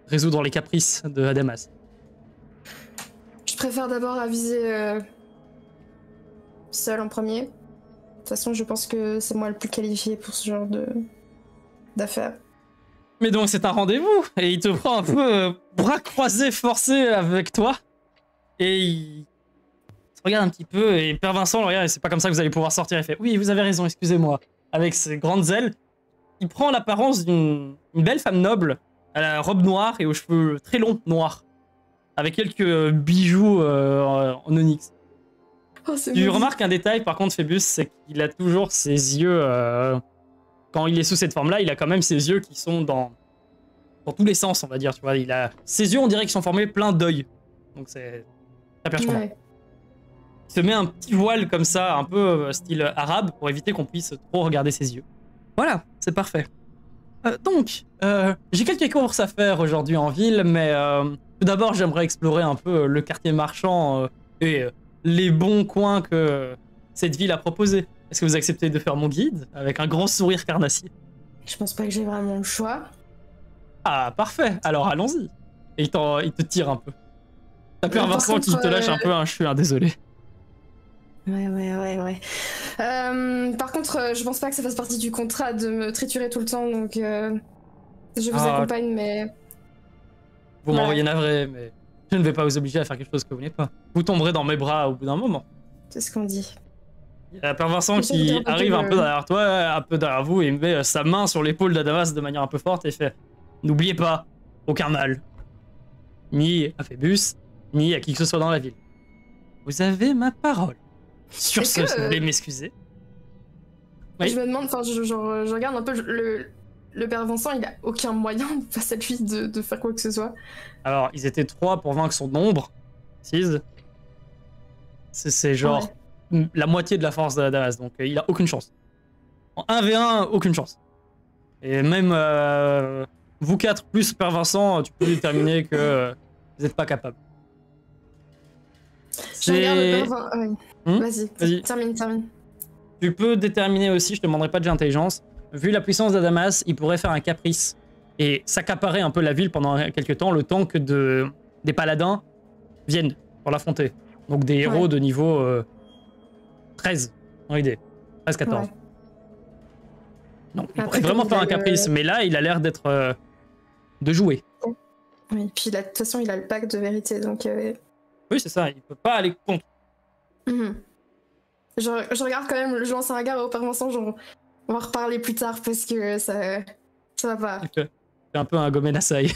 résoudre les caprices de Adamas. Je préfère d'abord aviser seul en premier. De toute façon, je pense que c'est moi le plus qualifié pour ce genre d'affaires. Mais donc c'est un rendez-vous et il te prend un peu bras croisés forcés avec toi et il se regarde un petit peu et Père Vincent le regarde et c'est pas comme ça que vous allez pouvoir sortir. Il fait oui, vous avez raison, excusez-moi. Avec ses grandes ailes, il prend l'apparence d'une belle femme noble à la robe noire et aux cheveux très longs noirs avec quelques bijoux en onyx. Oh, c'est Tu magnifique. remarques un détail par contre, Phébus, c'est qu'il a toujours ses yeux quand il est sous cette forme-là, il a quand même ses yeux qui sont dans tous les sens, on va dire, tu vois. Ses yeux, on dirait qu'ils sont formés plein d'œils. Donc c'est très perturbant. Ouais. Il se met un petit voile comme ça, un peu style arabe, pour éviter qu'on puisse trop regarder ses yeux. Voilà, c'est parfait. Donc, j'ai quelques courses à faire aujourd'hui en ville, mais tout d'abord, j'aimerais explorer un peu le quartier marchand et les bons coins que cette ville a proposés. Est-ce que vous acceptez de faire mon guide avec un grand sourire carnassier? Je pense pas que j'ai vraiment le choix. Ah, parfait. Alors allons-y. Et il te tire un peu. T'as Père Par Vincent qui contre, te lâche un peu un je suis désolé. Ouais. Par contre, je pense pas que ça fasse partie du contrat de me triturer tout le temps, donc je vous accompagne, mais... Vous m'envoyez navré, mais je ne vais pas vous obliger à faire quelque chose que vous n'êtes pas. Vous tomberez dans mes bras au bout d'un moment. C'est ce qu'on dit. Il y a Père Vincent J'essaie de qui dire un peu arrive un que- peu derrière toi, un peu derrière vous, et il met sa main sur l'épaule d'Adamas de manière un peu forte et fait « N'oubliez pas, aucun mal. Ni à Phébus, ni à qui que ce soit dans la ville. Vous avez ma parole. Sur Est-ce ce, que, si vous voulez m'excuser. Oui. Je me demande, enfin, je regarde un peu le père Vincent, il a aucun moyen face à lui de faire quoi que ce soit. Alors, ils étaient 3 pour vaincre son nombre. 6. C'est genre la moitié de la force d'Adamas, donc il a aucune chance. En 1v1, aucune chance. Et même vous 4 plus Père Vincent, tu peux déterminer que vous n'êtes pas capable. Je regarde le père Vincent. Ouais. Vas-y. Vas-y, termine. Tu peux déterminer aussi, je te demanderai pas de jet d'intelligence, vu la puissance d'Adamas, il pourrait faire un caprice et s'accaparer un peu la ville pendant quelques temps, le temps que des paladins viennent pour l'affronter. Donc des héros de niveau 13, dans l'idée. 13-14. Ouais. Donc il Après, pourrait vraiment comme faire il un a caprice, mais là il a l'air d'être... de jouer. Oui, puis de toute façon, il a le pacte de vérité, donc... Oui, c'est ça, il peut pas aller contre. Je regarde quand même, je lance un regard au père Vincent, genre, on va reparler plus tard parce que ça va pas. C'est un peu un Gomen Asai.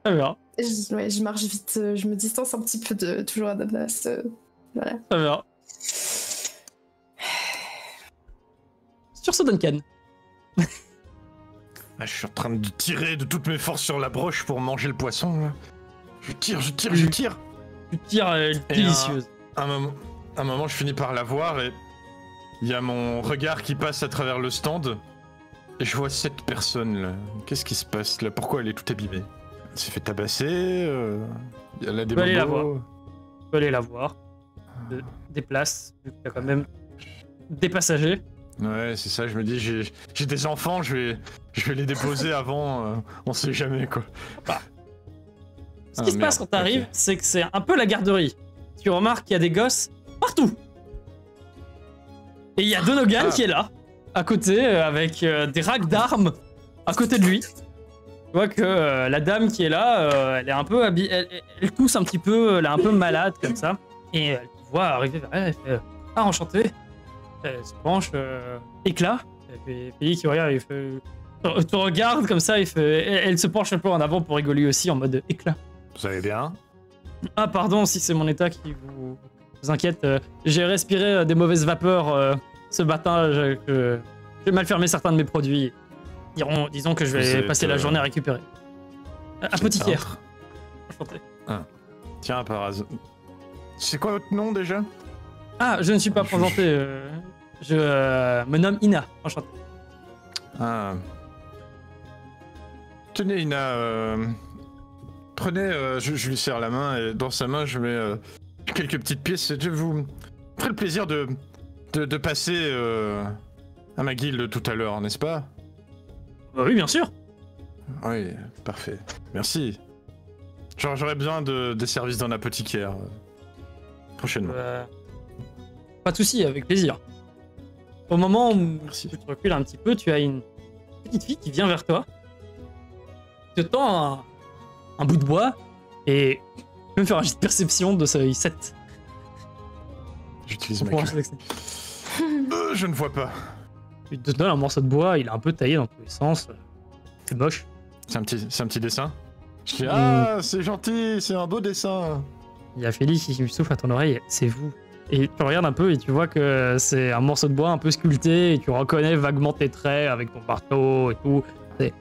Très bien, Je marche vite, je me distance un petit peu de toujours Adamas. Voilà. très bien. Sur ce, Duncan. Ah, je suis en train de tirer de toutes mes forces sur la broche pour manger le poisson. Là. Je tire. Tu tires délicieuse. Un moment, je finis par la voir et il y a mon regard qui passe à travers le stand et je vois cette personne là. Qu'est-ce qui se passe là? Pourquoi elle est toute abîmée? Elle s'est fait tabasser. Elle a des peux aller la bobos. Tu peux aller la voir. te déplaces, vu que t'as quand même des passagers. Ouais, c'est ça, je me dis, j'ai des enfants, je vais les déposer avant, on sait jamais quoi. Ce qui se passe quand t'arrives, c'est que c'est un peu la garderie. Tu remarques qu'il y a des gosses partout. Et il y a Donogan qui est là, à côté, avec des racks d'armes à côté de lui. Tu vois que la dame qui est là, elle est un peu elle tousse un petit peu, elle est un peu malade comme ça. Et elle te voit arriver vers elle, elle fait « Ah, enchanté !» Elle se penche, éclat. Et puis qui regarde, il fait... te regarde comme ça, elle se penche un peu en avant pour rigoler aussi en mode éclat. Vous allez bien? Ah pardon si c'est mon état qui vous inquiète, j'ai respiré des mauvaises vapeurs ce matin, j'ai mal fermé certains de mes produits. Disons que je vais passer la journée à récupérer. Apothicaire. Enchanté. Ah. Tiens, par hasard. C'est quoi votre nom déjà? Ah, je ne suis pas présenté, je me nomme Ina, enchanté. Ah. Tenez Ina, prenez, je lui serre la main et dans sa main je mets quelques petites pièces. Je vous ferai le plaisir de passer à ma guilde tout à l'heure, n'est-ce pas? Oui, bien sûr. Oui, parfait. Merci. J'aurais besoin des services d'un apothicaire prochainement. Pas de soucis, avec plaisir. Au moment où Merci. tu te recules un petit peu, tu as une petite fille qui vient vers toi, te tend un bout de bois et tu peux me faire un jet de perception de seuil 7. J'utilise ma queue. Je ne vois pas. Il te donne un morceau de bois, il est un peu taillé dans tous les sens. C'est moche. C'est un petit dessin. Je dis ah, c'est gentil, c'est un beau dessin. Il y a Félix qui me souffle à ton oreille, c'est vous. Et tu regardes un peu et tu vois que c'est un morceau de bois un peu sculpté et tu reconnais vaguement tes traits avec ton marteau et tout. C'est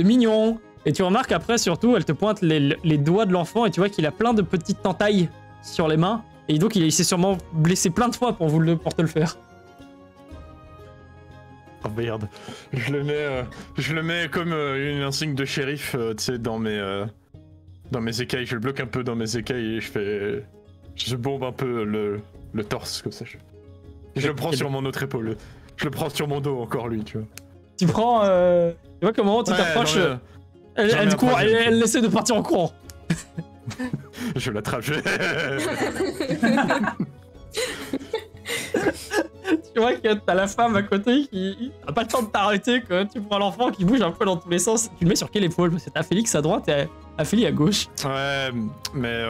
mignon. Et tu remarques après surtout, elle te pointe les doigts de l'enfant et tu vois qu'il a plein de petites entailles sur les mains. Et donc il s'est sûrement blessé plein de fois pour te le faire. Oh merde. Je le mets comme une insigne de shérif, tu sais, dans mes écailles. Je le bloque un peu dans mes écailles et je bombe un peu le torse comme ça. Je le prends sur mon autre épaule. Je le prends sur mon dos encore lui, tu vois. Tu prends, tu vois comment tu t'approches. Elle essaie de partir en courant. Je l'attrape. Tu vois que t'as la femme à côté qui a pas le temps de t'arrêter, quoi. Tu prends l'enfant qui bouge un peu dans tous les sens. Tu le mets sur quelle épaule? Parce que t'as Félix à droite et Aphélie à gauche. Ouais, mais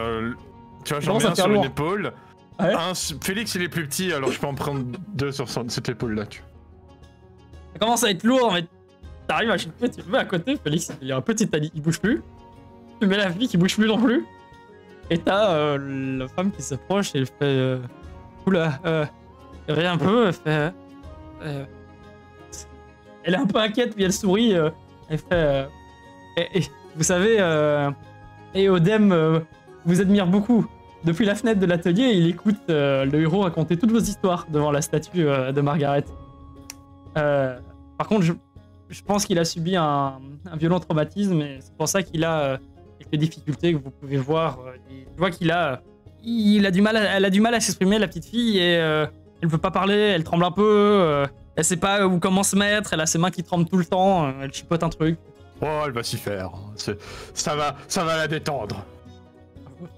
tu vois, j'en mets un sur une épaule. Ouais. Félix il est plus petit, alors je peux en prendre deux sur cette épaule là, tu vois. Ça commence à être lourd, mais t'arrives à chaque fois, tu le mets à côté. Félix, il y a un petit Ali, il bouge plus. Tu mets la fille qui bouge plus non plus. Et t'as la femme qui s'approche et elle fait oula, elle rit un peu, elle fait elle est un peu inquiète, puis elle sourit, elle fait vous savez, Odem vous admire beaucoup. Depuis la fenêtre de l'atelier, il écoute le héros raconter toutes vos histoires devant la statue de Margaret. Par contre, je pense qu'il a subi un violent traumatisme et c'est pour ça qu'il a quelques difficultés que vous pouvez voir. Je vois qu'il a du mal elle a du mal à s'exprimer, la petite fille, et elle peut pas parler, elle tremble un peu, elle sait pas où comment se mettre, elle a ses mains qui tremblent tout le temps, elle chipote un truc. Oh, elle va s'y faire. Ça va la détendre.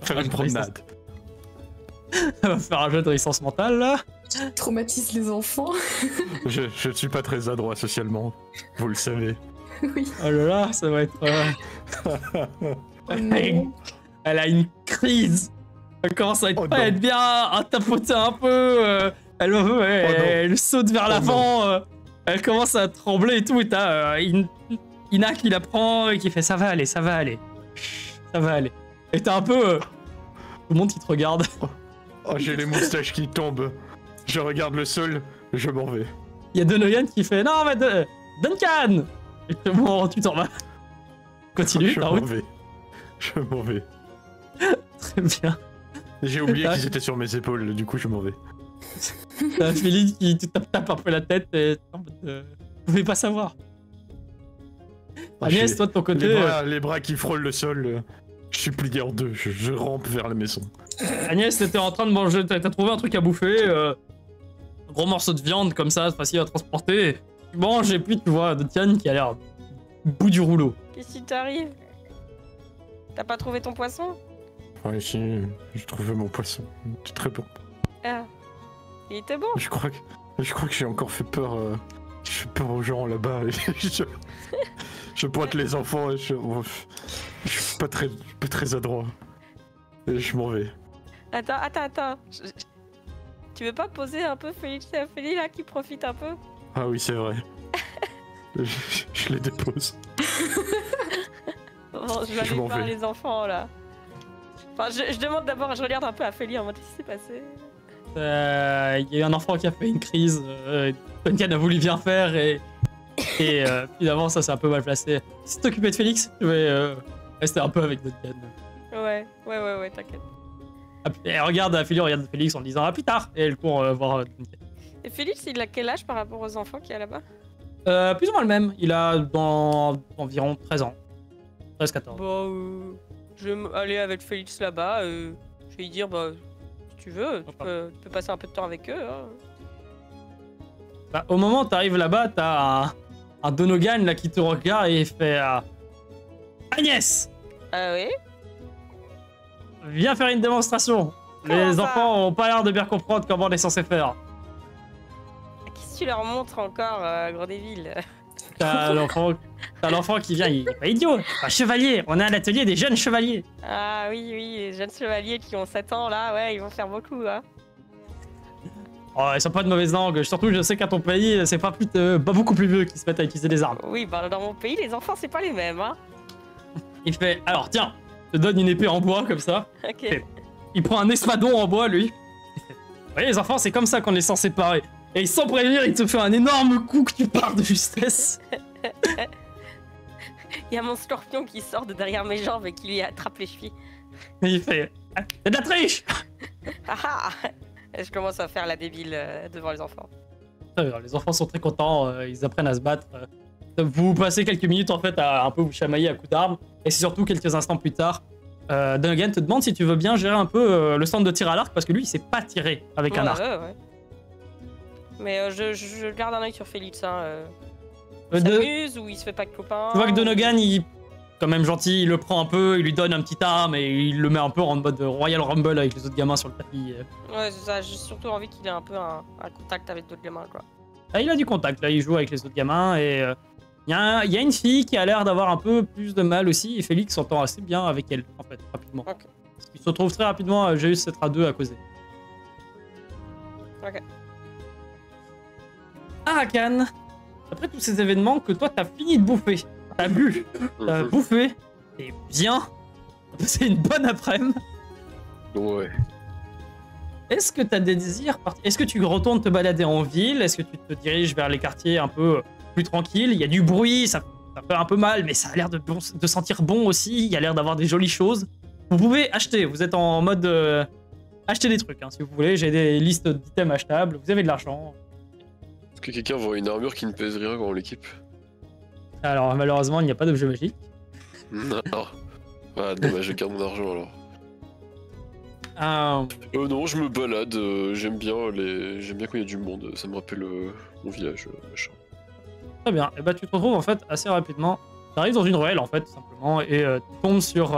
Faire une promenade. Elle va faire un jeu de résistance mentale, là. Traumatise les enfants. Je ne suis pas très adroit socialement, vous le savez. Oui. Oh là là, ça va être... Oh non. Elle a une crise. Elle commence à être bien, à tapoter un peu. Elle saute vers l'avant. Elle commence à trembler et tout. Et t'as Ina qui la prend et qui fait ça va aller, ça va aller. Ça va aller. Et t'as un peu... tout le monde qui te regarde. Oh, j'ai les moustaches qui tombent. Je regarde le sol, je m'en vais. Il y a Donogan qui fait non mais Duncan. Et bon, tu t'en vas. Continue ta route. Je m'en vais. Très bien. J'ai oublié qu'ils étaient sur mes épaules, du coup je m'en vais. T'as Félix qui te tape un peu la tête et vous pouvez pas savoir. Agnès, toi de ton côté... Les bras qui frôlent le sol, je suis plié en deux, je rampe vers la maison. Agnès, t'étais en train de manger, t'as trouvé un truc à bouffer, un gros morceau de viande comme ça, facile à transporter. Tu manges et puis tu vois Duncan qui a l'air au bout du rouleau. Qu'est-ce qui t'arrive? T'as pas trouvé ton poisson? Ouais, si, j'ai trouvé mon poisson. C'est très bon. Ah. Il était bon. Je crois que j'ai encore fait peur. Je fais peur aux gens là-bas. Je pointe les enfants et je suis pas très adroit. Et je m'en vais. Attends. Tu veux pas poser un peu Félix et Ophélie là qui profitent un peu? Ah oui, c'est vrai. je les dépose. Bon, je vais Je aller m'en voir vais. les enfants là. Enfin, je demande d'abord, je regarde un peu Ophélie en mode qu'est-ce qui s'est passé? Il y a eu un enfant qui a fait une crise, Duncan a voulu bien faire et finalement ça s'est un peu mal placé. Si tu t'occupais de Félix, je vais rester un peu avec Duncan. Ouais, t'inquiète. Elle regarde Félix en disant à plus tard et elle court voir Duncan. Et Félix, il a quel âge par rapport aux enfants qu'il y a là-bas? Plus ou moins le même, il a environ 13 ans. 13-14. Bon, je vais aller avec Félix là-bas, je vais lui dire, bah, si tu veux, tu peux passer un peu de temps avec eux. Hein. Bah, au moment où t'arrives là-bas, t'as un Donogan là qui te regarde et il fait Agnès, Ah oui? viens faire une démonstration. Comment Les ça enfants ont pas l'air de bien comprendre comment on est censé faire. Qu'est-ce que tu leur montres encore, Gros Déville? T'as l'enfant qui vient, il est pas idiot. Un chevalier, on a un atelier des jeunes chevaliers. Ah oui, les jeunes chevaliers qui ont 7 ans là, ouais, ils vont faire beaucoup, hein. Oh, ils sont pas de mauvaise langue, surtout je sais qu'à ton pays, c'est pas beaucoup plus vieux qui se mettent à utiliser des armes. Oui, bah dans mon pays, les enfants, c'est pas les mêmes, hein. Il fait, alors tiens, je te donne une épée en bois comme ça. Ok. Il prend un espadon en bois, lui. Il fait, vous voyez les enfants, c'est comme ça qu'on est censé parer. Et sans prévenir, il te fait un énorme coup que tu pars de justesse. Il y a mon scorpion qui sort de derrière mes jambes et qui lui attrape les chevilles. Et il fait, c'est de la triche. Ah ah. Et je commence à faire la débile devant les enfants. Les enfants sont très contents, ils apprennent à se battre. Vous passez quelques minutes en fait à un peu vous chamailler à coups d'armes. Et c'est surtout quelques instants plus tard, Dungan te demande si tu veux bien gérer un peu le centre de tir à l'arc parce que lui il sait pas tirer avec un arc. Ouais. Mais je garde un œil sur Félix, hein. Il De- s'amuse ou il se fait pas de copains. Tu vois que Donogan, il quand même gentil, il le prend un peu, il lui donne un petit arme et il le met un peu en mode Royal Rumble avec les autres gamins sur le tapis. Ouais, c'est ça, j'ai surtout envie qu'il ait un peu un contact avec d'autres gamins, quoi. Là, il a du contact, là il joue avec les autres gamins et il y a une fille qui a l'air d'avoir un peu plus de mal aussi et Félix s'entend assez bien avec elle en fait, rapidement. Ok. Il se retrouve très rapidement, j'ai eu cette à deux à causer. Ok. Arakan, après tous ces événements que toi t'as fini de bouffer, t'as bu, t'as bouffé, et bien, t'as passé une bonne après-midi. Ouais. Est-ce que t'as des désirs Est-ce que tu retournes te balader en ville? Est-ce que tu te diriges vers les quartiers un peu plus tranquilles? Il y a du bruit, ça fait un peu mal, mais ça a l'air de sentir bon aussi, il y a l'air d'avoir des jolies choses. Vous pouvez acheter, vous êtes en mode acheter des trucs, hein, si vous voulez, j'ai des listes d'items achetables, vous avez de l'argent. Est-ce que quelqu'un voit une armure qui ne pèse rien dans l'équipe? Alors malheureusement, il n'y a pas d'objet magique. Non. Ah, dommage, je garde mon argent alors. Non, je me balade, j'aime bien quand il y a du monde, ça me rappelle mon village, machin. Très bien, et bah tu te retrouves en fait assez rapidement. Tu arrives dans une ruelle en fait, tout simplement, et tu tombes sur.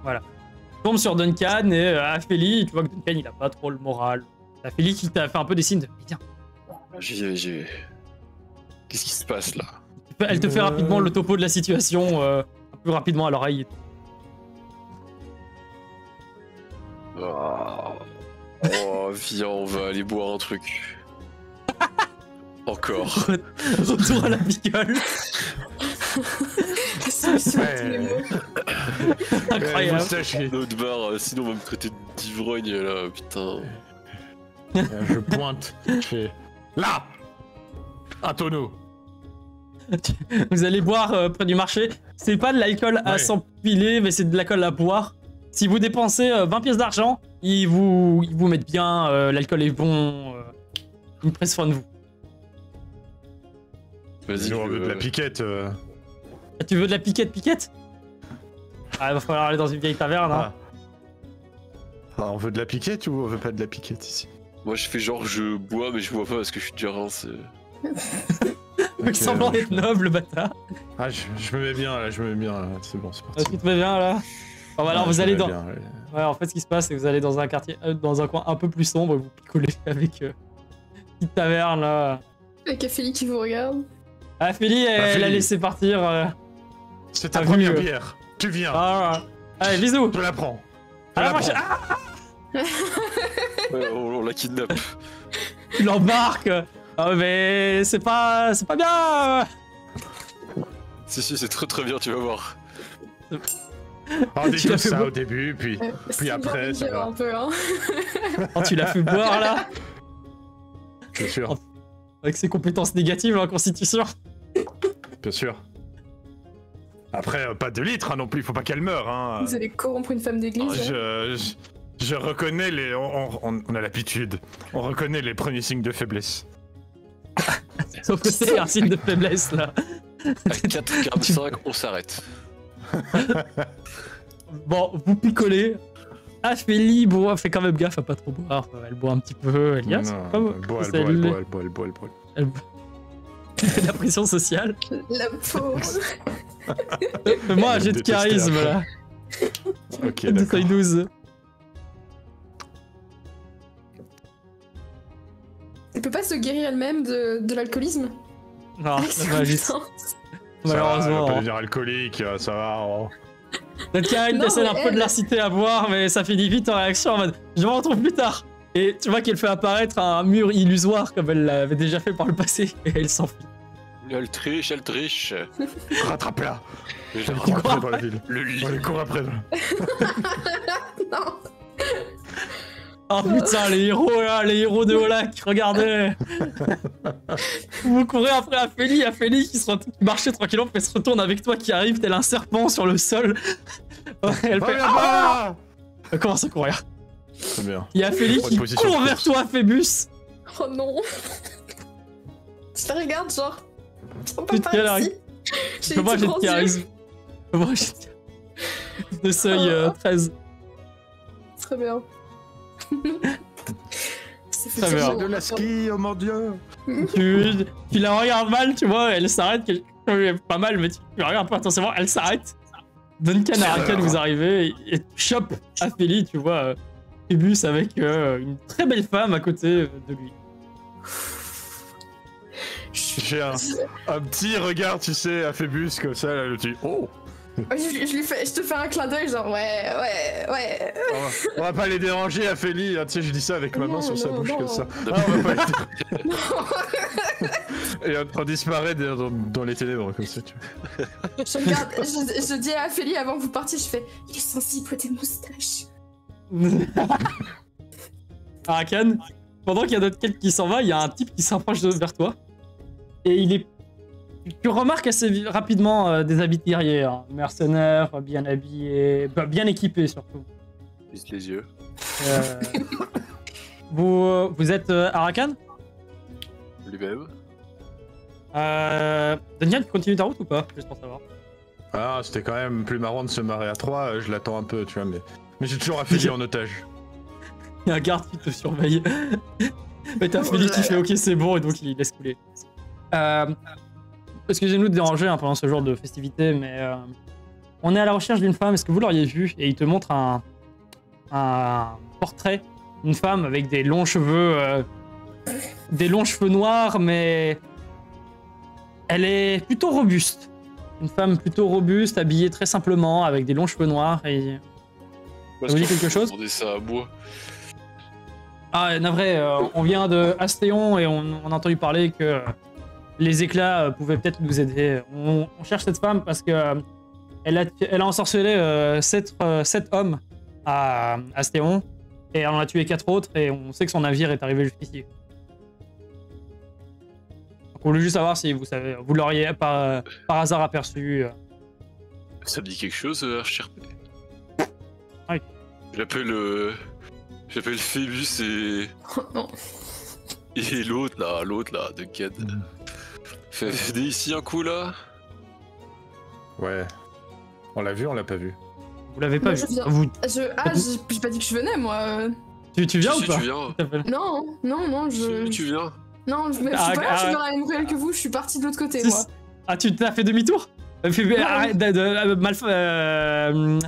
Voilà. Tu tombes sur Duncan et Ophélie, tu vois que Duncan il a pas trop le moral. Ophélie qui t'a fait un peu des signes de. Viens. J'y vais. Qu'est-ce qui se passe là? Elle te fait rapidement le topo de la situation, un peu rapidement à l'oreille. Oh, viens, on va aller boire un truc. Encore. Retour à la picole. Incroyable. Notre bar, sinon on va me traiter d'ivrogne là, putain. Je pointe, je fais là, un tonneau. Vous allez boire près du marché. C'est pas de l'alcool à s'empiler, mais c'est de l'alcool à boire. Si vous dépensez 20 pièces d'argent, ils vous mettent bien, l'alcool est bon, ils prennent soin de vous. Vas-y, on veut de la piquette. Tu veux de la piquette? Ah, il va falloir aller dans une vieille taverne. Hein. On veut de la piquette ou on veut pas de la piquette ici? Moi je fais genre je bois mais je bois pas parce que je suis déjà rincé. Avec semblant d'être noble, le bâtard. Ah, je me mets bien là, c'est bon, c'est parti. Tu te mets bien là? Bon, bah alors vous je me allez mets dans. bien, ouais. Ouais, en fait, ce qui se passe, c'est que vous allez dans un quartier, dans un coin un peu plus sombre, et vous picolez avec une petite taverne là. Avec Ophélie qui vous regarde. Ah, Félie, elle a laissé partir. C'est ta Ah, première oui, bière. Tu viens. Ah, allez, bisous. Je la prends. À la prochaine. Ah, Ouais, on la kidnappe. tu l'embarques. Ah, mais c'est pas bien. Si, c'est très bien, tu vas voir. On dit Tu l'as tout fait ça beau- au début, puis C'est après, bien ça de dire va. un peu, hein. Quand tu l'as fait boire là, Bien sûr, avec ses compétences négatives en constitution. bien sûr. Après, pas 2 litres hein, non plus, faut pas qu'elle meure. Hein. Vous allez corrompre une femme d'église. Je reconnais les... On a l'habitude. On reconnaît les premiers signes de faiblesse. Sauf que c'est un signe de faiblesse là. À 4h45, on s'arrête. Bon, vous picolez. Aphélie boit, fait quand même gaffe à pas trop boire. Elle boit un petit peu, Elias. Non, Comme- elle boit, c'est elle boit. Elle boit. La pression sociale. La pauvre. Fais-moi un jet de Détester charisme après. là. Ok, De d'accord. taille 12. Elle peut pas se guérir elle-même de l'alcoolisme? Non, Avec c'est ses pas juste. compétences. Ça va, elle va Malheureusement. pas hein. devenir alcoolique, ça va. Oh. Notre Karine Non, essaie mais un peu de elle- l'inciter à boire, mais ça finit vite en réaction en mode je m'en retrouve plus tard. Et tu vois qu'elle fait apparaître un mur illusoire comme elle l'avait déjà fait par le passé et elle s'enfuit. Elle triche. Rattrape-la. Je On la court rattrape. après dans la ville. Le lit. On les court après. Non. Oh putain, les héros là, les héros de Olac, regardez. Vous courez après Aphélie qui marchait tranquillement, puis elle se retourne avec toi qui arrive tel un serpent sur le sol. Elle fait Ah Elle commence à courir. Très bien. Il y a Aphélie Bonne qui position court de vers course. toi, Phébus. Oh non. Je te regarde genre. On Tu peut te pas galères. ici. J'ai Fais-moi un des jet de grands yeux. charisme. Fais-moi un jet de charisme. De seuil 13. Très bien. Ça fait Très bien. tellement De la ski, oh mon dieu. Tu la regardes mal, tu vois, elle s'arrête, pas mal, mais tu la regardes pas attentivement, elle s'arrête. Duncan et Araken, vous arrivez et tu chopes Aphélie, tu vois, Phébus avec une très belle femme à côté de lui. J'ai un petit regard, tu sais, à Phébus comme ça, là, le petit. Oh. Je te fais un clin d'œil genre ouais. On va pas les déranger, Aphélie. Tu sais, je dis ça avec ma main Non, sur sa non, bouche non. comme ça. Ah, on va pas les déranger. Et on disparaît dans les ténèbres comme ça, tu vois. Je regarde, je dis à Ophélie avant que vous partiez, je fais il est sensible à tes moustaches. Araken, pendant qu'il y a d'autres quêtes qui s'en va, il y a un type qui s'approche vers toi. Et il est. Tu remarques assez rapidement des habits de guerrier, hein. Mercenaires, bien habillés, bien équipés surtout. Lisse les yeux. Vous êtes Arakan Lui-même. Duncan, tu continues ta route ou pas? Juste pour savoir. Ah, c'était quand même plus marrant de se marrer à 3, je l'attends un peu, tu vois, mais j'ai toujours Aphélie en otage. Il y a un garde qui te surveille. Mais t'as Philippe qui fait ok, c'est bon, et donc il laisse couler. Excusez-nous de déranger hein, pendant ce jour de festivité, mais on est à la recherche d'une femme. Est-ce que vous l'auriez vue? Et il te montre un portrait d'une femme avec des longs cheveux noirs, mais elle est plutôt robuste. Une femme plutôt robuste, habillée très simplement, avec des longs cheveux noirs. Et Ça vous dit quelque chose? Demander ça à moi. ah, navré, on vient de Astéon et on a entendu parler que les éclats pouvaient peut-être nous aider. On cherche cette femme parce que elle a ensorcelé 7 hommes à Astéon et elle en a tué 4 autres et on sait que son navire est arrivé jusqu'ici. Donc on voulait juste savoir si vous l'auriez par hasard aperçu. Ça me dit quelque chose, Archirpé? Oui. J'appelle Phébus Oh non. et l'autre là, Duncan. Venez ici un coup là. Ouais. On l'a vu, on l'a pas vu. Vous l'avez pas Moi, vu. je viens. Vous... J'ai pas dit que je venais, moi. Tu viens Si, ou pas? tu viens. Non, je. Si, tu viens. Non, je suis pas là, je suis dans la même ruelle que vous, je suis partie de l'autre côté, moi. Ah, tu t'as fait demi-tour? Arrête,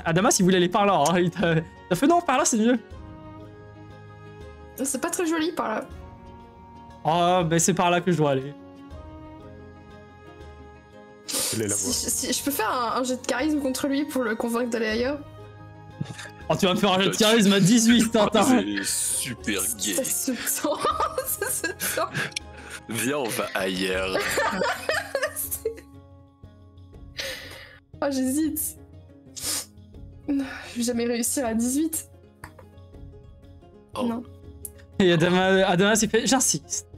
Adamas, il voulait aller par là. Hein. Il t'a fait non, par là, c'est mieux. C'est pas très joli par là. Oh, mais c'est par là que je dois aller. Si je peux faire un jet de charisme contre lui pour le convaincre d'aller ailleurs. Oh, tu vas me faire un jet de charisme à 18, Tintin. C'est super gay. Ça se sent. Ça se sent. Viens, on va ailleurs. Oh, j'hésite. Je vais jamais réussir à 18. Oh. Non. Et Adamas, il fait j'insiste.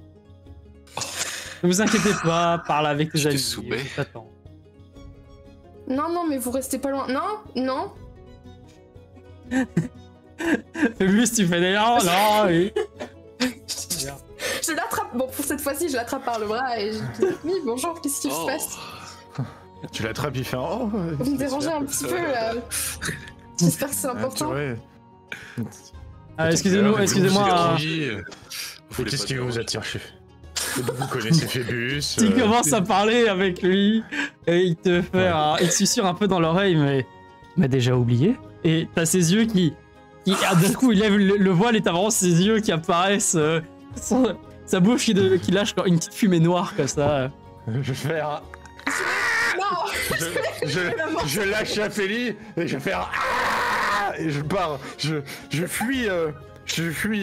Ne vous inquiétez pas, parle avec tes Je te amis. soumets. Je t'attends. Non, mais vous restez pas loin. Non. Phébus, tu fais des non, oui. Je l'attrape. Bon, pour cette fois-ci, je l'attrape par le bras et je dis oui, bonjour, qu'est-ce qui se passe? Tu l'attrapes, il fait oh. Vous me dérangez un petit peu là. J'espère que c'est important. Excusez-moi. Mais qu'est-ce qui vous attire, chef? Vous connaissez Phébus. Tu commences à parler avec lui et il te fait il te susurre un peu dans l'oreille, mais tu m'as déjà oublié. Et t'as ses yeux qui d'un coup il lève le voile et t'as vraiment ses yeux qui apparaissent, sa bouche qui lâche une petite fumée noire comme ça. Je fais un... Non. Je lâche Aphélie et je fais un... Et je pars. Je fuis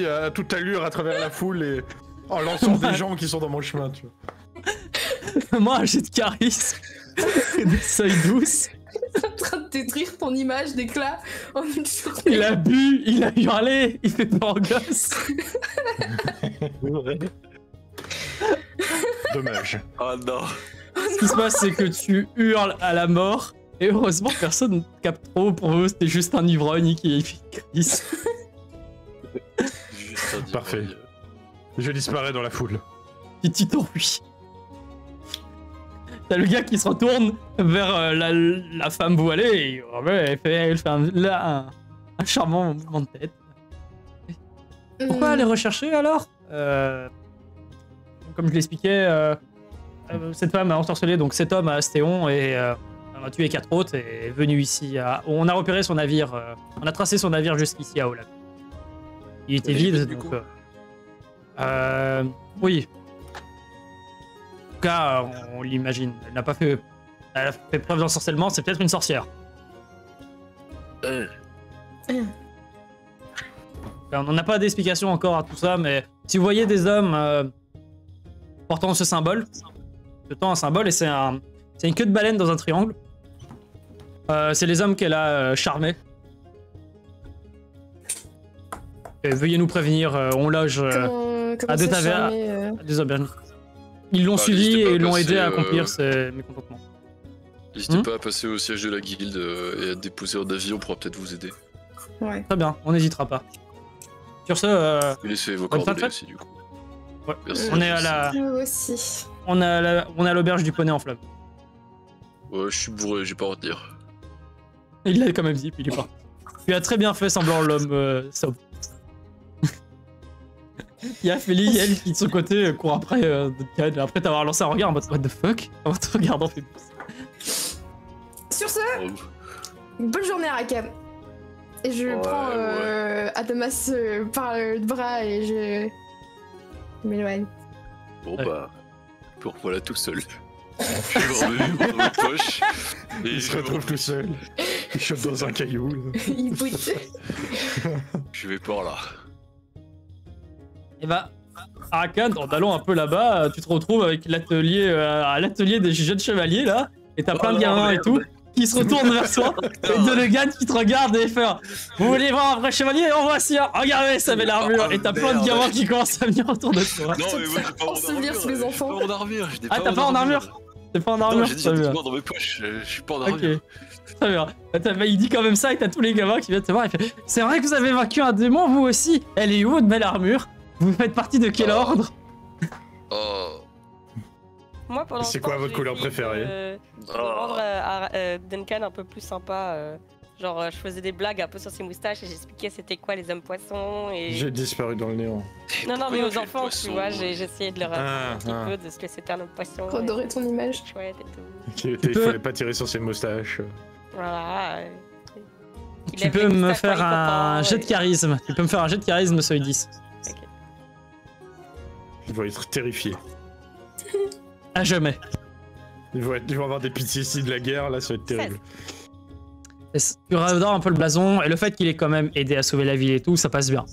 à toute allure à travers la foule et en lançant des gens qui sont dans mon chemin, tu vois. Moi, un jet de charisme et des seuils douces. T'es en train de détruire ton image d'éclat en une journée. Il a bu, il a hurlé, il fait peur aux gosses. Dommage. Oh non. Ce qui se passe, c'est que tu hurles à la mort. Et heureusement, personne ne capte trop. Pour eux, c'était juste un ivrogne qui crise. Parfait. Je disparais dans la foule. Tu t'enfuis. T'as le gars qui se retourne vers la femme voilée et elle fait un charmant mouvement de tête. Pourquoi aller rechercher alors Comme je l'expliquais, cette femme a ensorcelé donc cet homme à Astéon et a tué 4 autres et est venu ici on a repéré son navire, on a tracé son navire jusqu'ici à Olaf. Il était vide donc... oui. En tout cas, on l'imagine. Elle n'a pas fait... Elle a fait preuve d'ensorcellement, c'est peut-être une sorcière. On n'a pas d'explication encore à tout ça, mais si vous voyez des hommes portant ce symbole, je tends un symbole et c'est une queue de baleine dans un triangle. C'est les hommes qu'elle a charmés. Et veuillez nous prévenir, on loge à deux tavernes, à des auberges. Ils l'ont suivi et l'ont aidé à accomplir ses mécontentements. N'hésitez pas à passer au siège de la guilde et à déposer un avis, on pourra peut-être vous aider. Ouais. Très bien, on n'hésitera pas. Sur ce, Et laissez vos bonne fin de coordonnées fête. aussi du coup. Ouais. Merci. On est à la... Moi aussi. On a l'auberge du poney en flamme. Ouais, je suis bourré, j'ai pas à retenir. Il l'a quand même dit, puis il est parti. Tu as très bien fait semblant l'homme sobre. Il y a Félie, elle, qui de son côté court après après t'avoir lancé un regard en mode what the fuck en te regardant Phébus. Sur ce, Oh. bonne journée à Rakam. Et je prends Adamas par le bras et je m'éloigne. Bon Ouais. bah, me revoilà tout seul. Je vais revenu dans mes poches. Et Il se retrouve tout seul. Il chope dans un caillou. Là. Il bouille. Je vais par là. Et bah, Arakan, en allant un peu là-bas, tu te retrouves avec l'atelier à l'atelier des jeunes chevaliers là, et t'as plein de gamins et tout qui se retournent vers toi, et Donegan qui te regarde et fait vous voulez voir un vrai chevalier? En voici un, regardez, ça met l'armure, et t'as plein de gamins qui commencent à venir autour de toi. Non mais moi j'ai pas mon Ensevelir armure. sous les enfants. J'ai pas mon armure. Ah, t'as pas en armure? T'es pas en Non, armure? j'ai dit Très bien. dans mes poches. Je suis pas en Ok, armure. très bien. Bah, il dit quand même ça et t'as tous les gamins qui viennent te voir. Il fait c'est vrai que vous avez vaincu un démon, vous aussi? Elle est où votre belle armure? Vous faites partie de quel ordre? Oh. Moi, pendant C'est ce quoi temps, votre j'ai couleur essayé préférée de rendre à Duncan un peu plus sympa. Genre, je faisais des blagues un peu sur ses moustaches et j'expliquais c'était quoi les hommes poissons. Et... J'ai disparu dans le néant. Non, Pourquoi mais il aux fait le enfants, poisson tu vois, j'ai essayé de leur apprendre un petit ah. peu de ce que c'était un homme poisson. Redorer ton image. Chouette et tout. Il fallait pas tirer sur ses moustaches. Voilà. Il Tu lève peux les me moustaches faire quand il un comprend, jet de charisme. Tu peux me faire un jet de charisme, celui 10. Ok. Il va être terrifié. À jamais. Ils vont avoir des PTSD de la guerre, là, ça va être terrible. Tu redors un peu le blason, et le fait qu'il ait quand même aidé à sauver la ville et tout, ça passe bien.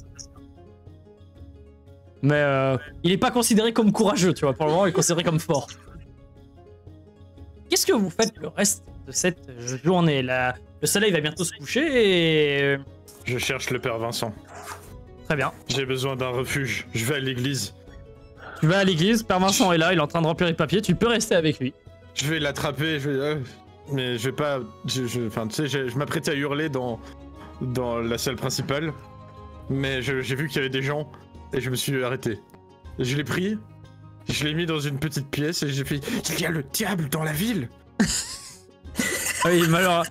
Mais il est pas considéré comme courageux, tu vois. Pour le moment, il est considéré comme fort. Qu'est-ce que vous faites le reste de cette journée là? Le soleil va bientôt se coucher et... Je cherche le père Vincent. Très bien. J'ai besoin d'un refuge. Je vais à l'église. Tu vas à l'église, Père Vincent est là, il est en train de remplir les papiers, tu peux rester avec lui. Je vais l'attraper, mais je vais pas... Enfin, tu sais, je m'apprêtais à hurler dans la salle principale, mais j'ai vu qu'il y avait des gens, et je me suis arrêté. Et je l'ai pris, je l'ai mis dans une petite pièce, et j'ai fait « Il y a le diable dans la ville !» Oui, mais alors...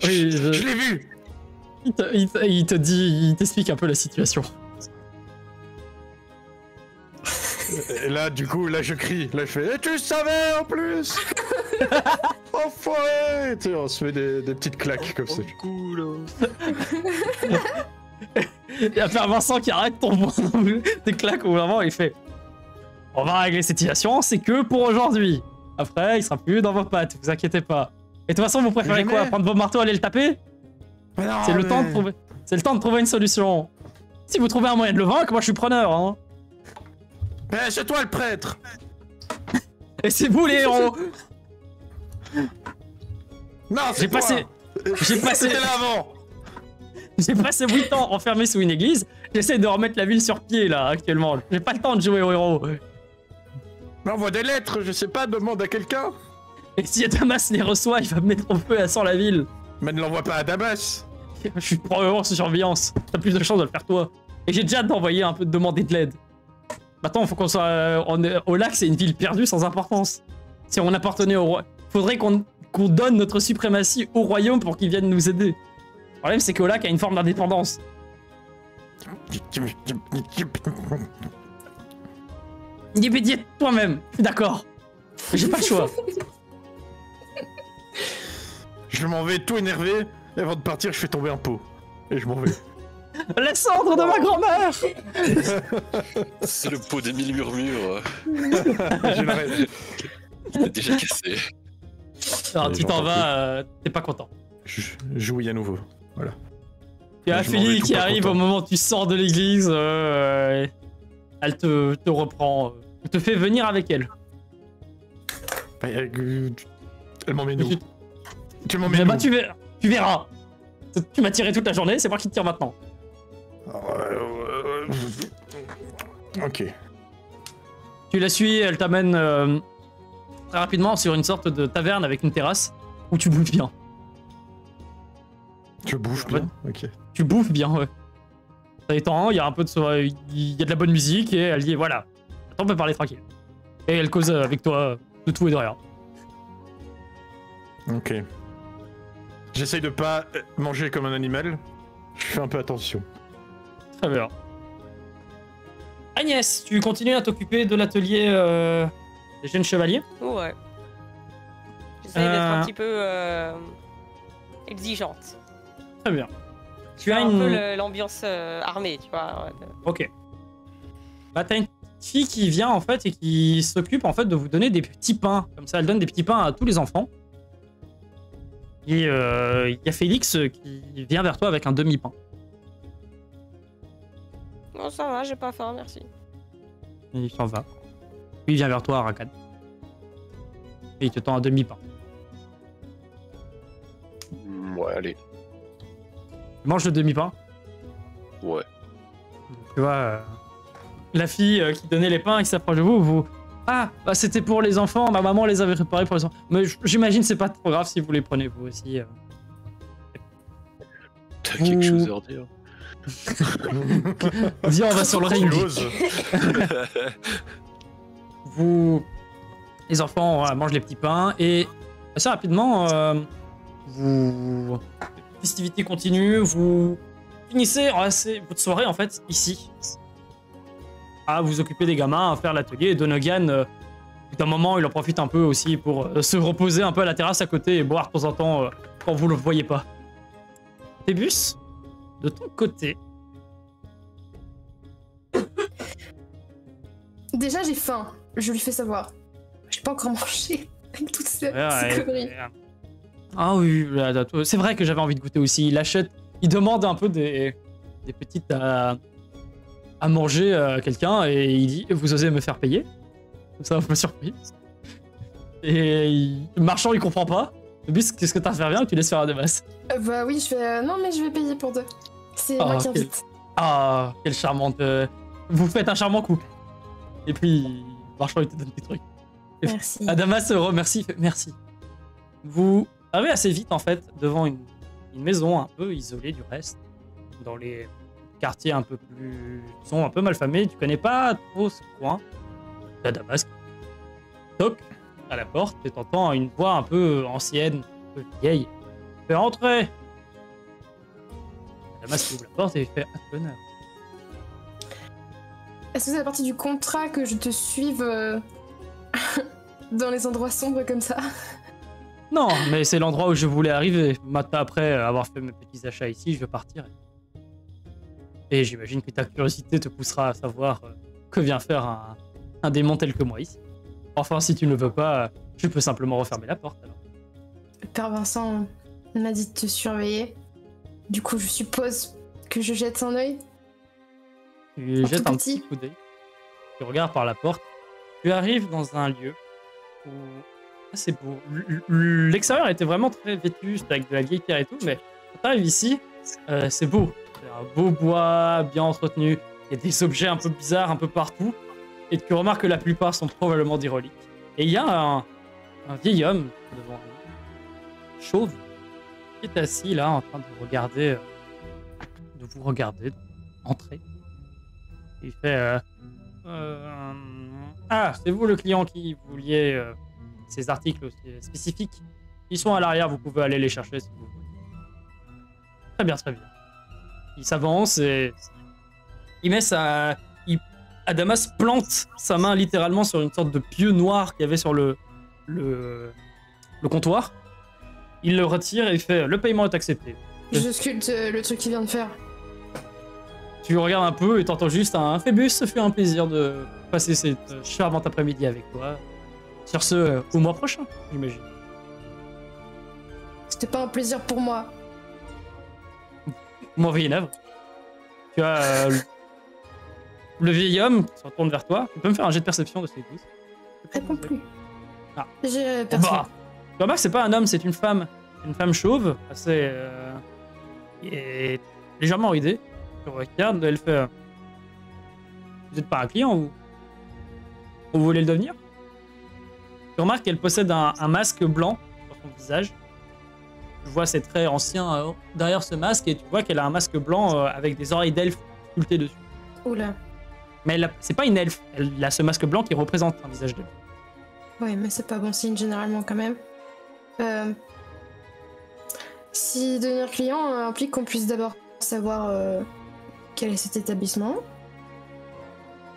oui, Je l'ai vu. il te dit, il t'explique un peu la situation. Et là, du coup, là, je crie. Là, je fais « Et tu savais, en plus !» Enfoiré. Tu sais, on se fait des petites claques comme ça. Cool. Il y a Père Vincent qui arrête ton poing dans tes claques au moment, il fait « On va régler cette situation, c'est que pour aujourd'hui. Après, il sera plus dans vos pattes, vous inquiétez pas. Et de toute façon, vous préférez quoi? Prendre vos marteaux, aller le taper? C'est le temps de trouver... C'est le temps de trouver une solution. Si vous trouvez un moyen de le vaincre, moi je suis preneur, hein. Mais c'est toi le prêtre. Et c'est vous les héros. Non, c'est toi. J'ai passé C'était là avant. J'ai passé 8 ans enfermé sous une église. J'essaie de remettre la ville sur pied là actuellement. J'ai pas le temps de jouer au héros. Mais envoie des lettres, je sais pas, demande à quelqu'un. Et si Damas les reçoit, il va me mettre au feu à sans la ville. Mais ne l'envoie pas à Damas. Je suis probablement sous surveillance. T'as plus de chance de le faire toi. Et j'ai déjà hâte d'envoyer un peu de demander de l'aide. Maintenant, faut qu'on soit au lac, c'est une ville perdue sans importance. Si on appartenait au roi, faudrait qu'on donne notre suprématie au royaume pour qu'ils viennent nous aider. Le problème, c'est qu'au lac a une forme d'indépendance. Dis toi-même, je suis d'accord. Mais j'ai pas le choix. Je m'en vais tout énervé, et avant de partir, je fais tomber un pot. Et je m'en vais. Les cendres de ma grand-mère. C'est le pot des 1000 murmures. J'ai le rêve. Il est déjà cassé. Alors tu t'en vas, t'es pas content. Je jouis à nouveau. Voilà. Il y a Je m'en vais Ophélie tout qui pas arrive content. au moment où tu sors de l'église. Elle te reprend. Elle te fait venir avec elle. Bah, elle m'emmène où? Tu Mais m'emmènes bah où? tu verras. Tu m'as tiré toute la journée, c'est moi qui te tire maintenant. Ok. Tu la suis, elle t'amène très rapidement sur une sorte de taverne avec une terrasse où tu bouffes bien. Je bouffe bien. Ok. Tu bouffes bien, ouais. Ça détend, il y a un peu de il y a de la bonne musique et elle dit voilà, on peut parler tranquille. Et elle cause avec toi de tout et de rien. Ok. J'essaye de pas manger comme un animal. Je fais un peu attention. Très bien. Agnès, tu continues à t'occuper de l'atelier des jeunes chevaliers? Ouais. J'essaie d'être un petit peu exigeante. Très bien. Tu Tu as as un une... peu l'ambiance armée, tu vois. Ouais. Ok. Bah t'as une fille qui vient en fait et qui s'occupe en fait de vous donner des petits pains. Comme ça, elle donne des petits pains à tous les enfants. Et il y a Félix qui vient vers toi avec un demi-pain. Non, ça va, j'ai pas faim, merci. Et il s'en va. Puis il vient vers toi, Arakan. Et il te tend un demi-pain. Ouais, allez. Tu manges le demi-pain. Ouais. Tu vois, la fille qui donnait les pains, qui s'approche de vous. Ah, bah c'était pour les enfants, ma maman les avait préparés pour les enfants. Mais j'imagine c'est pas trop grave si vous les prenez vous aussi. T'as quelque chose à redire? Viens, on va sur le ring. Tu oses. Vous, les enfants mangent les petits pains et assez rapidement, vous festivités continuent, vous finissez votre soirée en fait ici. À vous occuper des gamins, à faire l'atelier. Et Donegan, d'un moment, il en profite un peu aussi pour se reposer un peu à la terrasse à côté et boire de temps en temps quand vous le voyez pas. Phébus, de ton côté. Déjà, j'ai faim. Je lui fais savoir. J'ai pas encore mangé avec toutes ces conneries. Ah oui, c'est vrai que j'avais envie de goûter aussi. Il achète, il demande un peu des petites à manger à quelqu'un et il dit vous osez me faire payer? Comme ça, un peu surpris. Et le marchand il comprend pas. Phébus, qu'est-ce que t'as à faire bien ou tu laisses faire à Adamas? Bah oui, je fais non mais je vais payer pour deux. C'est moi qui invite. Ah, quelle charmante. Vous faites un charmant couple. Et puis, le marchand il te donne des trucs. Merci. Adamas se remercie, merci. Vous arrivez assez vite en fait devant une maison un peu isolée du reste, dans les quartiers un peu plus sont un peu malfamés. Tu connais pas trop ce coin. Adamas toque à la porte et t'entends une voix un peu ancienne, un peu vieille. Fais entrer. Adamas ouvre la porte et il fait à l'honneur. Est-ce que c'est la partie du contrat que je te suive dans les endroits sombres comme ça? Non, mais c'est l'endroit où je voulais arriver. Maintenant, après avoir fait mes petits achats ici, je vais partir. Et j'imagine que ta curiosité te poussera à savoir que vient faire un démon tel que moi ici. Enfin, si tu ne le veux pas, je peux simplement refermer la porte alors. Le père Vincent m'a dit de te surveiller. Du coup, je suppose que je jette un œil. Tu jettes un petit coup d'œil. Tu regardes par la porte. Tu arrives dans un lieu où c'est beau. L'extérieur était vraiment très vétuste avec de la vieille pierre et tout, mais quand tu arrives ici, c'est beau. C'est un beau bois bien entretenu. Il y a des objets un peu bizarres un peu partout. Et tu remarques que la plupart sont probablement des reliques. Et il y a un vieil homme devant lui, chauve, qui est assis là en train de regarder, de vous regarder, entrer. Il fait ah, c'est vous le client qui vouliez ces articles spécifiques. Ils sont à l'arrière, vous pouvez aller les chercher si vous voulez. Très bien, très bien. Il s'avance et il met Adamas plante sa main littéralement sur une sorte de pieu noir qu'il y avait sur le comptoir. Il le retire et il fait le paiement est accepté. Je sculpte le truc qu'il vient de faire. Tu regardes un peu et t'entends juste un Phébus, ça fait un plaisir de passer cette charmante après-midi avec toi. Sur ce, au mois prochain, j'imagine. C'était pas un plaisir pour moi. Vous m'envoyez une œuvre. Tu as le vieil homme qui se retourne vers toi. Tu peux me faire un jet de perception de ces 12. Réponds plus. Ah. J'ai personne. Bah, tu remarques, c'est pas un homme, c'est une femme. Une femme chauve, assez. Qui est légèrement ridée. Tu regardes, elle fait. Vous êtes pas un client, vous? Vous voulez le devenir? Tu remarques qu'elle possède un masque blanc sur son visage. Tu vois ses traits anciens derrière ce masque et tu vois qu'elle a un masque blanc avec des oreilles d'elfe sculptées dessus. Oula. Mais c'est pas une elfe, elle a ce masque blanc qui représente un visage d'elfe. Ouais, mais c'est pas bon signe généralement quand même. Si devenir client implique qu'on puisse d'abord savoir quel est cet établissement.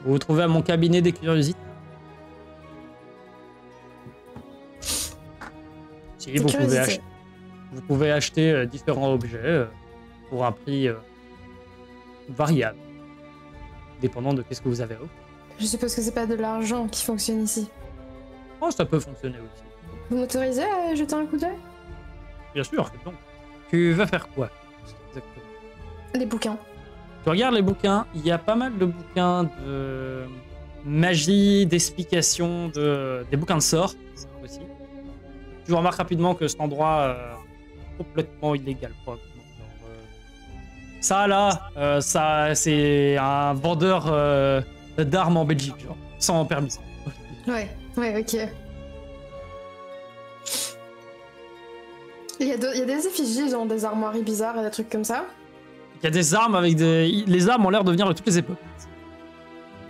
Vous vous trouvez à mon cabinet des curiosités. Si, vous pouvez acheter différents objets pour un prix variable, dépendant de qu'est-ce que vous avez à offrir. Je suppose que c'est pas de l'argent qui fonctionne ici. Oh, ça peut fonctionner aussi. Vous m'autorisez à jeter un coup d'œil? Bien sûr, faites donc. Tu vas faire quoi exactement? Les bouquins. Tu regardes les bouquins, il y a pas mal de bouquins de magie, d'explications, des bouquins de sorts aussi. Tu remarques rapidement que cet endroit est complètement illégal, probablement. Ça là, ça c'est un vendeur d'armes en Belgique, genre, sans permis. Ouais, ok. Il y a des effigies, genre des armoiries bizarres et des trucs comme ça. Il y a des armes avec des... Les armes ont l'air de venir de toutes les époques.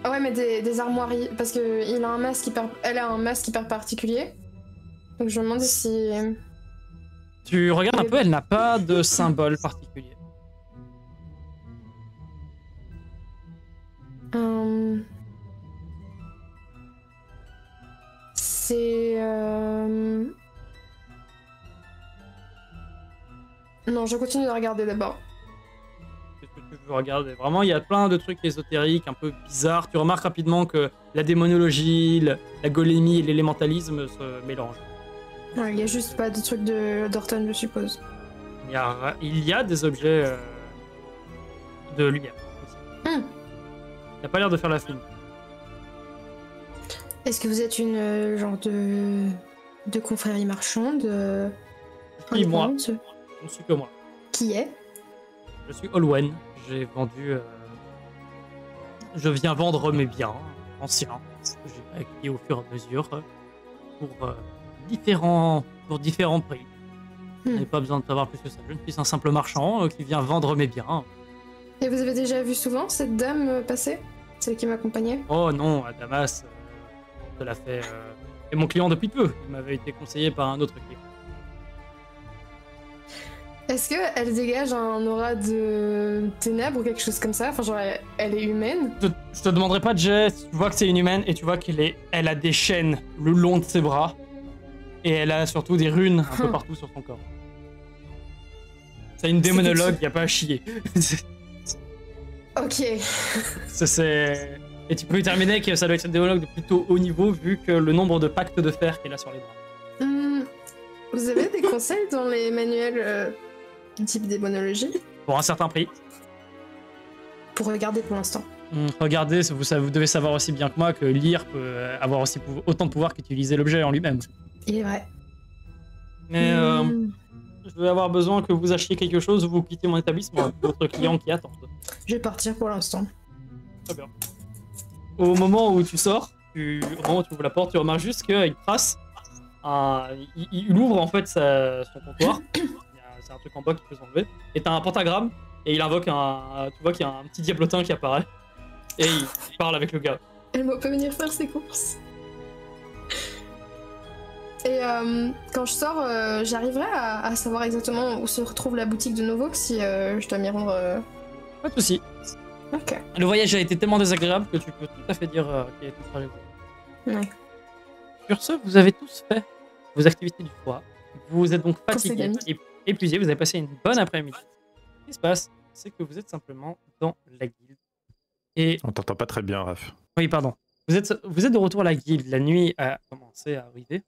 Ah ouais, mais des armoiries, parce que il a un masque elle a un masque hyper particulier. Donc je me demandais si... Tu regardes un peu, elle n'a pas de symbole particulier. C'est... Non, je continue de regarder d'abord. Qu'est-ce que tu veux regarder? Vraiment, il y a plein de trucs ésotériques, un peu bizarres. Tu remarques rapidement que la démonologie, la golémie et l'élémentalisme se mélangent. Ouais, il y a juste pas de truc de d'Orton, je suppose. Il y a des objets de lumière aussi. Il n'a pas l'air de faire la fine. Est-ce que vous êtes une genre de confrérie marchande Oui, moi. indépendante Je ne suis que moi. Qui est? Je suis Olwen. J'ai vendu. Je viens vendre mes biens anciens que j'ai acquis au fur et à mesure pour différents prix. Vous n'avez pas besoin de savoir plus que ça. Je suis un simple marchand qui vient vendre mes biens. Et vous avez déjà vu souvent cette dame passer? Celle qui m'accompagnait? Oh non, à Damas, ça l'a fait. C'est mon client depuis peu. Il m'avait été conseillé par un autre client. Est-ce qu'elle dégage un aura de ténèbres ou quelque chose comme ça? Enfin, genre, elle est humaine? Je te demanderai pas de jet. Tu vois que c'est une humaine et tu vois elle a des chaînes le long de ses bras. Et elle a surtout des runes un peu partout sur son corps. C'est une démonologue, y a pas à chier. Ok. Et tu peux terminer que ça doit être une démonologue de plutôt haut niveau vu que le nombre de pactes de fer qu'elle a sur les bras. Vous avez des conseils dans les manuels type démonologie? Pour un certain prix. Pour regarder pour l'instant. Regardez, vous devez savoir aussi bien que moi que lire peut avoir aussi autant de pouvoir qu'utiliser l'objet en lui-même. Il est vrai. Mais je vais avoir besoin que vous achetiez quelque chose ou vous quittez mon établissement avec d'autres clients qui attendent. Je vais partir pour l'instant. Très bien. Au moment où tu sors, au moment où tu ouvres la porte, tu remarques juste qu'il trace il ouvre en fait son comptoir. C'est un truc en bas qui peut s'enlever. Et t'as un pentagramme et il invoque tu vois qu'il y a un petit diablotin qui apparaît. Et il parle avec le gars. Elle peut venir faire ses courses. Et quand je sors, j'arriverai à savoir exactement où se retrouve la boutique de Novox si je dois m'y rendre. Pas de soucis. Ok. Le voyage a été tellement désagréable que tu peux tout à fait dire qu'il y a tout trajet. Ouais. Sur ce, vous avez tous fait vos activités du soir. Vous êtes donc Quand c'est fatigués gagné. et épuisés. Vous avez passé une bonne après-midi. Ce qui se passe, c'est que vous êtes simplement dans la guilde. Et On t'entend pas très bien, Raph. oui, pardon. Vous êtes de retour à la guilde. La nuit a commencé à arriver.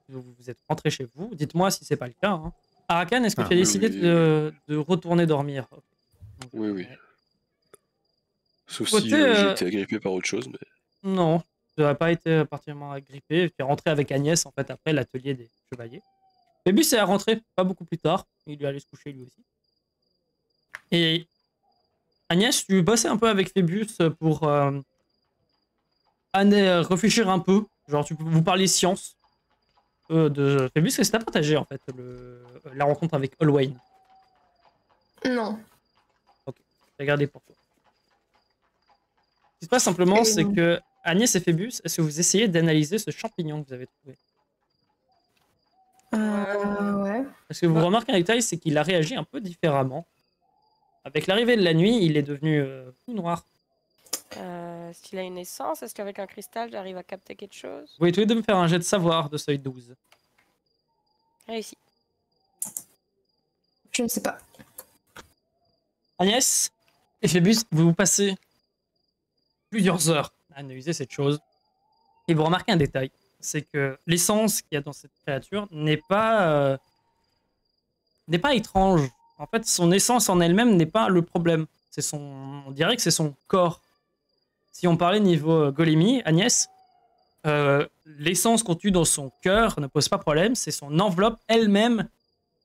Vous êtes rentré chez vous. Dites-moi si c'est pas le cas. Hein. Arakan, est-ce que tu as oui, décidé oui. de retourner dormir? Donc, Oui, oui. Sauf Côté, si j'ai été agrippé par autre chose, mais... Non, tu n'as pas été particulièrement agrippé. Tu es rentré avec Agnès en fait après l'atelier des chevaliers. Phébus est rentré pas beaucoup plus tard. Il est allé se coucher lui aussi. Et Agnès, tu bossais un peu avec Phébus pour réfléchir un peu. Genre, vous parliez science de Phébus. Est-ce que t'as partagé en fait la rencontre avec Olwain? Non. J'ai gardé pour toi. Ce qui se passe simplement, c'est que Agnès et Phébus, est-ce que vous essayez d'analyser ce champignon que vous avez trouvé? Ouais. Parce que vous remarquez un détail, c'est qu'il a réagi un peu différemment. Avec l'arrivée de la nuit, il est devenu tout noir. Est-ce qu'il a une essence? Est-ce qu'avec un cristal, j'arrive à capter quelque chose? Vous pouvez tous les deux me faire un jet de savoir de seuil 12. Réussi. Je ne sais pas. Agnès et Phébus, vous passez plusieurs heures à analyser cette chose. Et vous remarquez un détail, c'est que l'essence qu'il y a dans cette créature n'est pas étrange. En fait, son essence en elle-même n'est pas le problème. On dirait que c'est son corps. Si on parlait niveau golémie, Agnès, l'essence contenue dans son cœur ne pose pas problème. C'est son enveloppe elle-même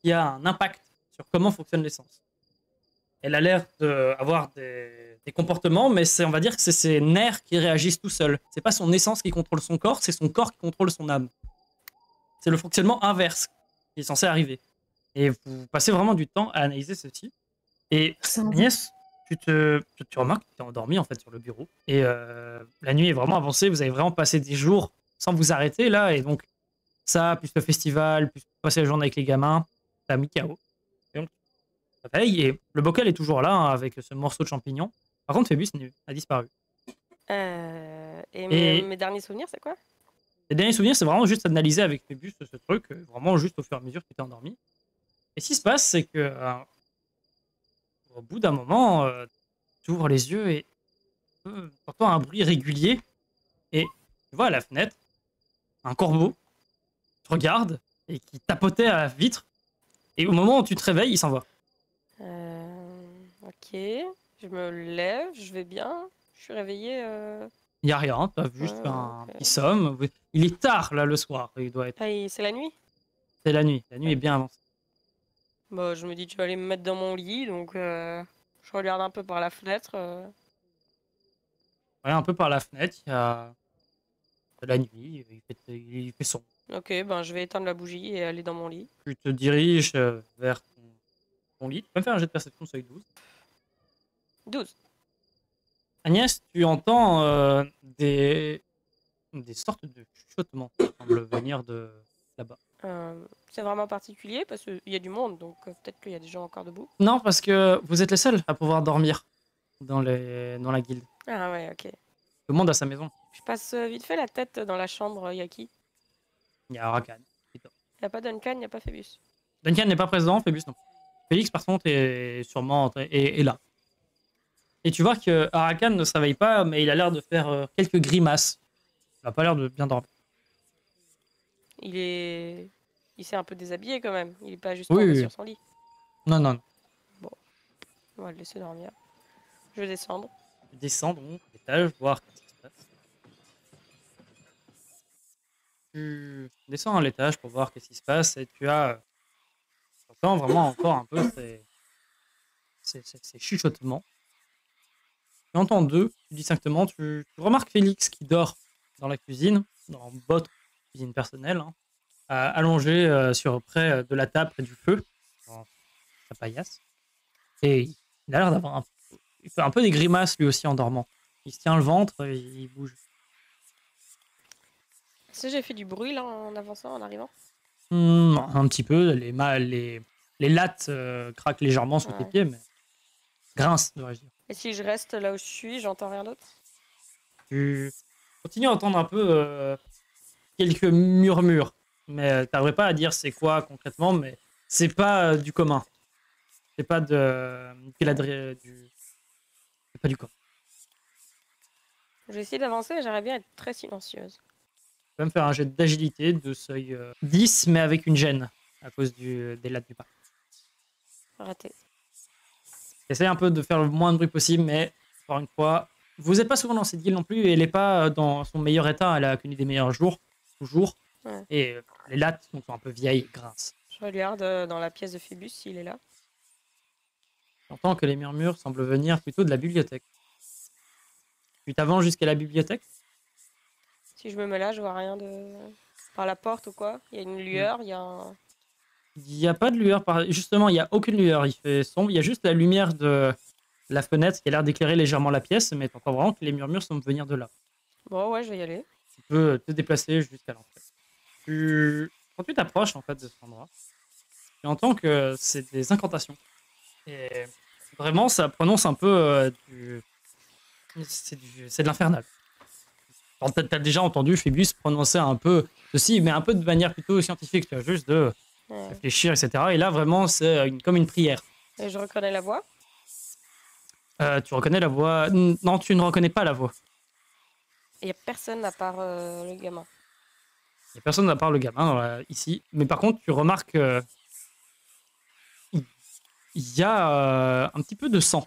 qui a un impact sur comment fonctionne l'essence. Elle a l'air d'avoir des comportements, mais on va dire que c'est ses nerfs qui réagissent tout seuls. C'est pas son essence qui contrôle son corps, c'est son corps qui contrôle son âme. C'est le fonctionnement inverse qui est censé arriver. Et vous passez vraiment du temps à analyser ceci. Et Agnès, tu remarques que tu es endormi en fait sur le bureau. Et la nuit est vraiment avancée, vous avez vraiment passé des jours sans vous arrêter là. Et donc ça, plus le festival, plus passer la journée avec les gamins, t'as mis KO. Et donc, tu te réveilles et le bocal est toujours là, hein, avec ce morceau de champignon. Par contre, Phébus a disparu. Et Et- mes derniers souvenirs, c'est quoi? Les derniers souvenirs, c'est vraiment juste analyser avec Phébus ce truc, vraiment juste au fur et à mesure que tu t'es endormi. Et ce qui se passe, c'est que au bout d'un moment, tu ouvres les yeux et tu entends un bruit régulier. Et tu vois à la fenêtre un corbeau qui te regarde et qui tapotait à la vitre. Et au moment où tu te réveilles, il s'en va. Ok, je me lève, je vais bien. Je suis réveillée. Il n'y a rien, tu as juste Ouais, fait un ok. petit somme. Il est tard là le soir, il doit être. C'est la nuit? C'est la nuit. La nuit est bien avancée. Bah, je me dis, tu vas aller me mettre dans mon lit, donc je regarde un peu par la fenêtre. Ouais, un peu par la fenêtre, il y a de la nuit, il fait sombre. Ok, ben je vais éteindre la bougie et aller dans mon lit. Tu te diriges vers ton lit. Tu peux me faire un jet de perception seuil 12. 12. Agnès, tu entends des sortes de chuchotements qui semblent venir de là-bas. C'est vraiment particulier parce qu'il y a du monde, donc peut-être qu'il y a des gens encore debout. Non, parce que vous êtes les seuls à pouvoir dormir dans la guilde. Ah ouais, ok. Tout le monde a sa maison. Je passe vite fait la tête dans la chambre, y a qui? Il y a Arakan. Y a pas Duncan, y a pas Phoebus. Duncan n'est pas présent, Phébus non. Félix, par contre, est sûrement est là. Et tu vois que Arakan ne se réveille pas, mais il a l'air de faire quelques grimaces. Il n'a pas l'air de bien dormir. Il s'est un peu déshabillé quand même. Il est pas juste Oui, tombé oui. sur son lit. Non, non, non. On va le laisser dormir. Je vais descendre. Tu descends donc à l'étage, voir ce qui se passe. Tu descends à l'étage pour voir ce qui se passe et tu entends vraiment encore un peu ces chuchotements. Tu entends deux, distinctement. Tu remarques Félix qui dort dans la cuisine, dans votre cuisine personnelle, hein, allongé près de la table, près du feu, dans sa paillasse. Et il a l'air d'avoir il fait un peu des grimaces lui aussi en dormant. Il se tient le ventre et il bouge. Est-ce que j'ai fait du bruit là en avançant, en arrivant? Un petit peu, les lattes craquent légèrement sous tes Ouais. pieds, mais grincent, devrais-je dire. Et si je reste là où je suis, j'entends rien d'autre? Tu continues à entendre un peu quelques murmures, mais t'arriverais pas à dire c'est quoi concrètement, mais c'est pas du commun. C'est pas c'est pas du commun. Je vais essayer d'avancer, mais j'aimerais bien être très silencieuse. Tu peux me faire un jet d'agilité de seuil 10, mais avec une gêne, à cause des lattes du parc. Raté. Essaye un peu de faire le moins de bruit possible, mais encore une fois, vous n'êtes pas souvent dans cette guilde non plus, et elle n'est pas dans son meilleur état, elle a connu des meilleurs jours, toujours. Ouais. Et les lattes sont un peu vieilles et grincent. Je regarde dans la pièce de Phoebus s'il est là. J'entends que les murmures semblent venir plutôt de la bibliothèque. Tu t'avances jusqu'à la bibliothèque? Si je me mets là, je vois rien de... Par la porte ou quoi? Il y a une lueur, il y a un... Il n'y a pas de lueur, justement, il n'y a aucune lueur, il fait sombre, il y a juste la lumière de la fenêtre qui a l'air d'éclairer légèrement la pièce, mais t'entends vraiment que les murmures semblent venir de là. Bon, ouais, je vais y aller. Tu peux te déplacer jusqu'à l'entrée. Quand tu t'approches en fait de cet endroit, tu entends que c'est des incantations. Et vraiment, ça prononce un peu c'est de l'infernal. T'as déjà entendu Phébus prononcer un peu ceci, mais un peu de manière plutôt scientifique, tu vois, juste de Ouais. réfléchir, etc. Et là, vraiment, c'est comme une prière. Et je reconnais la voix. Tu reconnais la voix? Non, tu ne reconnais pas la voix. Il n'y a personne à part le gamin. Il n'y a personne à part le gamin ici. Mais par contre, tu remarques il y a un petit peu de sang.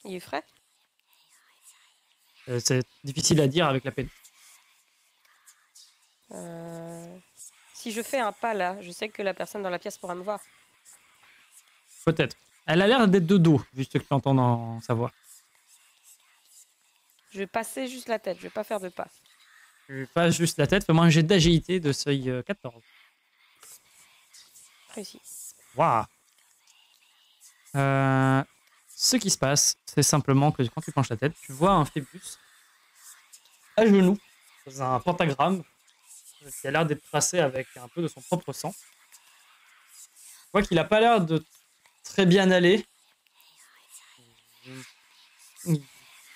Il est frais? C'est difficile à dire avec la peine. Si je fais un pas là, je sais que la personne dans la pièce pourra me voir. Peut-être. Elle a l'air d'être de dos, vu ce que tu entends dans sa voix. Je vais passer juste la tête, je vais pas faire de pas. Tu passes juste la tête, fais-moi un jet d'agilité de seuil 14. Réussi. Waouh. Ce qui se passe, c'est simplement que quand tu penches la tête, tu vois un Phébus à genoux, dans un pentagramme qui a l'air d'être tracé avec un peu de son propre sang. vois qu'il a pas l'air de très bien aller.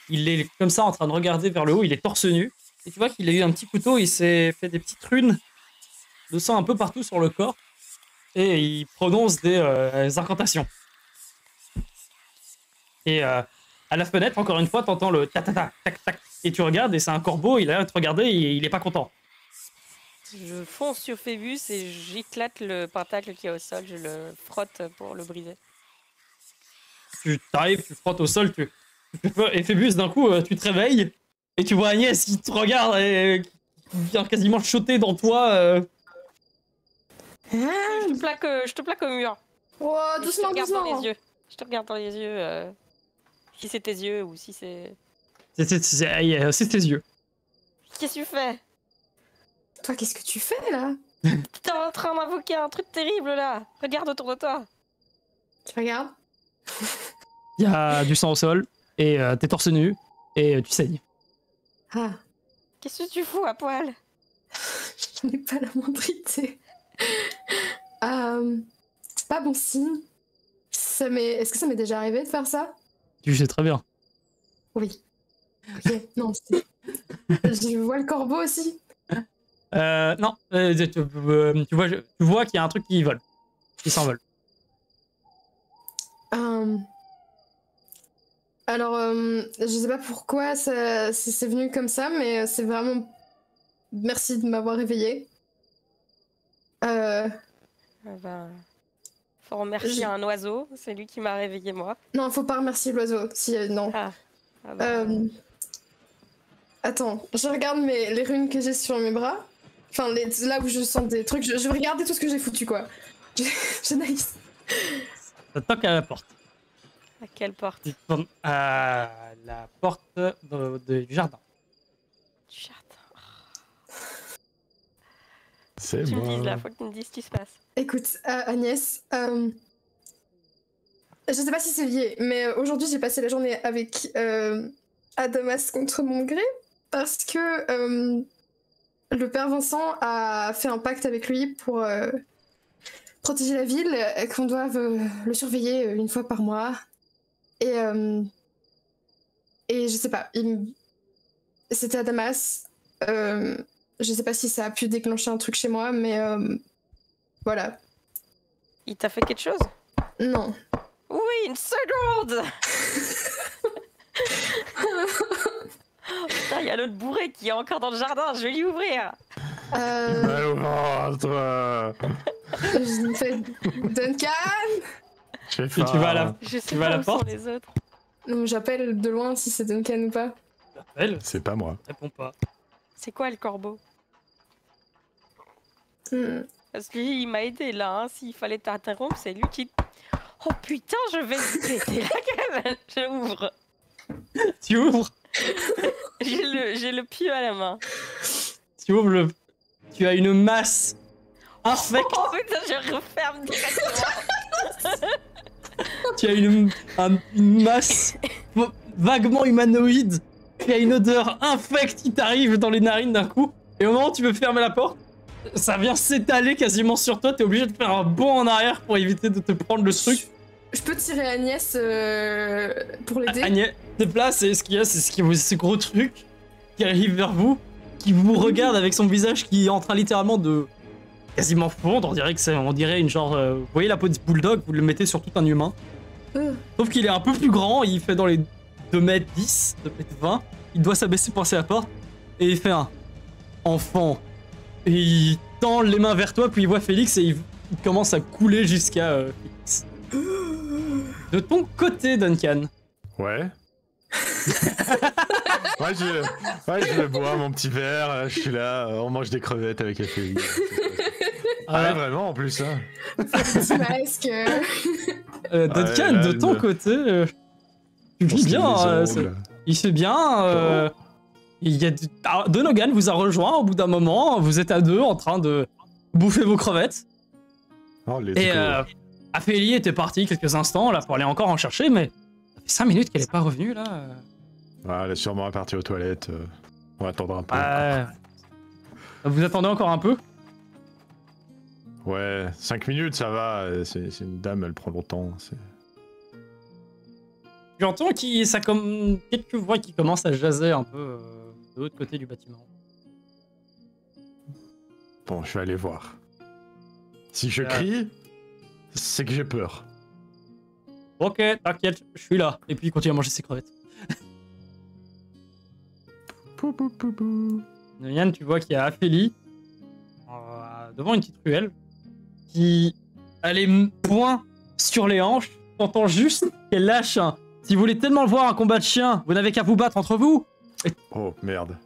Il est comme ça en train de regarder vers le haut, il est torse nu. Et tu vois qu'il a eu un petit couteau, il s'est fait des petites runes de sang un peu partout sur le corps. Et il prononce des incantations. Et à la fenêtre, encore une fois, t'entends le ta-ta-ta, tac-tac. Et tu regardes et c'est un corbeau, il a l'air de te regarder et il est pas content. Je fonce sur Phébus et j'éclate le pentacle qui est au sol. Je le frotte pour le briser. Tu t'arrives, tu frottes au sol, tu fais peur. Et Phébus, d'un coup, tu te réveilles et tu vois Agnès qui te regarde et qui vient quasiment choter dans toi. Je te plaque au mur. Oh, Je te doucement, regarde dans doucement. les yeux. Je te regarde dans les yeux. Si c'est tes yeux ou si c'est... C'est tes yeux. Qu'est-ce que tu fais? Toi, qu'est-ce que tu fais là? T'es en train d'invoquer un truc terrible là. Regarde autour de toi. Tu regardes? Il y a du sang au sol et t'es torse nu et tu saignes. Ah, Qu'est-ce que tu fous à poil? j'en ai pas la moindre idée. C'est pas bon signe. Est-ce que ça m'est déjà arrivé de faire ça? Tu sais très bien. Oui. Ok, non, c'est... Je vois le corbeau aussi. Non, tu vois qu'il y a un truc qui vole. Qui s'envole. Alors, je sais pas pourquoi c'est venu comme ça, mais c'est vraiment... Merci de m'avoir réveillé. Faut remercier un oiseau. C'est lui qui m'a réveillé moi. Non, faut pas remercier l'oiseau. Si, non. Attends, je regarde les runes que j'ai sur mes bras. Enfin, là où je sens des trucs. Je vais regarder tout ce que j'ai foutu, quoi. J'analyse. Ça toque à la porte. À quelle porte? Tu tournes à la porte du jardin. Du jardin. C'est Tu me moi. dises là, faut que tu me dises ce qui se passe. Écoute, Agnès, je sais pas si c'est lié, mais aujourd'hui j'ai passé la journée avec Adamas contre mon gré parce que le père Vincent a fait un pacte avec lui pour protéger la ville, qu'on doive le surveiller une fois par mois. Et je sais pas, c'était Adamas. Je sais pas si ça a pu déclencher un truc chez moi, mais voilà. Il t'a fait quelque chose? Non. Oui, une seconde. Oh, putain, il y a l'autre bourré qui est encore dans le jardin, je vais lui ouvrir. Mal au ventre. Je me fais Duncan. Je fais Tu vas à la, Je sais tu vas à pas la où sont porte. les autres. Non, j'appelle de loin si c'est Duncan ou pas. Elle C'est pas moi. répond pas. C'est quoi le corbeau? Parce que lui, il m'a aidé là, hein. S'il fallait t'interrompre, c'est lui qui... Oh putain, je vais te péter la gueule. Je ouvre. Tu ouvres. J'ai le pieu à la main. Tu ouvres le. Tu as une masse infecte. Oh putain, je referme directement. Tu as une masse vaguement humanoïde qui a une odeur infecte qui t'arrive dans les narines d'un coup. Et au moment où tu veux fermer la porte, ça vient s'étaler quasiment sur toi. T'es obligé de faire un bond en arrière pour éviter de te prendre le truc. Je peux tirer Agnès pour l'aider. Agnès déplace et ce qu'il y a, c'est ce gros truc qui arrive vers vous, qui vous regarde avec son visage qui est en train littéralement de quasiment fondre. On dirait une genre. Vous voyez la peau de bulldog, vous le mettez sur tout un humain. Sauf qu'il est un peu plus grand, il fait dans les 2m10, 2m20. Il doit s'abaisser pour passer la porte. Et il fait un enfant. Et il tend les mains vers toi, puis il voit Félix et il commence à couler jusqu'à Félix. De ton côté, Duncan. Ouais. je vais boire mon petit verre, je suis là, on mange des crevettes avec la fille. Ah, vraiment en plus, hein. Petit masque. Duncan, là, de ton côté, tu vis bien. Il fait bien. Il y a Donogan vous a rejoint au bout d'un moment. Vous êtes à deux en train de bouffer vos crevettes. Oh, et Aphélie était partie quelques instants là pour aller encore en chercher, mais ça fait 5 minutes qu'elle est pas revenue là. Elle est sûrement partie aux toilettes. On va attendre un peu. Vous attendez encore un peu? Ouais, 5 minutes, ça va. C'est une dame, elle prend longtemps. Tu entends quelques voix qui commencent à jaser un peu de l'autre côté du bâtiment. Bon, je vais aller voir. Si je crie, c'est que j'ai peur. Ok, t'inquiète, je suis là. Et puis il continue à manger ses crevettes. Yann, tu vois qu'il y a Aphélie devant une petite ruelle qui a les poings sur les hanches. T'entends juste qu'elle lâche un. Si vous voulez tellement voir un combat de chiens, vous n'avez qu'à vous battre entre vous. Oh merde.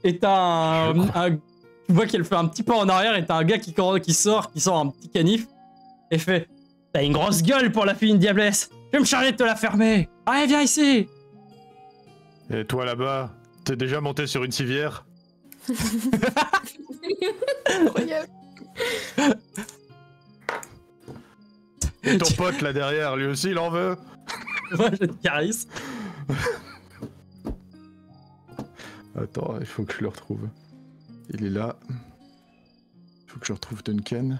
Et t'as tu vois qu'elle fait un petit pas en arrière et t'as un gars qui sort un petit canif et fait t'as une grosse gueule pour la fille d'une diablesse. Je vais me charger de te la fermer. Allez, viens ici. Et toi là-bas, t'es déjà monté sur une civière? Incroyable. Et ton pote là derrière, lui aussi, il en veut? Moi, je te caresse. Attends, il faut que je le retrouve. Il est là. Il faut que je retrouve Duncan.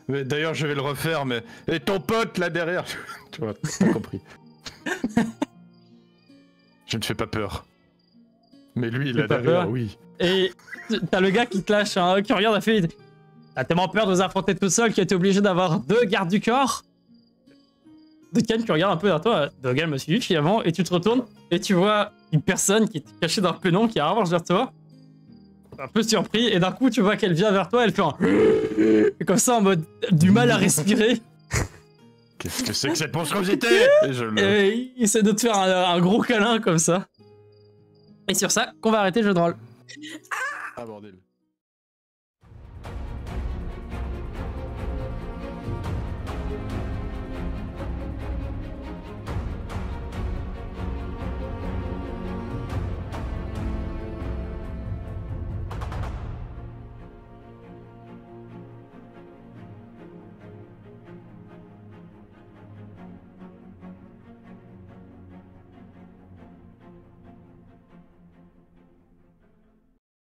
Mais d'ailleurs, je vais le refaire, mais... Et ton pote là derrière? Tu vois, t'as compris. Je ne fais pas peur. Mais lui, là derrière, oui. Et t'as le gars qui te lâche, qui regarde, a fait. T'as tellement peur de vous affronter tout seul qu'il a été obligé d'avoir 2 gardes du corps. Duncan, tu regardes un peu vers toi. Duncan me suit finalement, et tu te retournes, et tu vois une personne qui est cachée dans le pénombre qui avance vers toi. Un peu surpris, et d'un coup, tu vois qu'elle vient vers toi, elle fait un. Et comme ça, en mode du mal à respirer. Qu'est-ce que c'est que cette monstruosité? Et il essaie de te faire un gros câlin comme ça. Et sur ça, qu'on va arrêter le jeu de rôle. Ah bordel.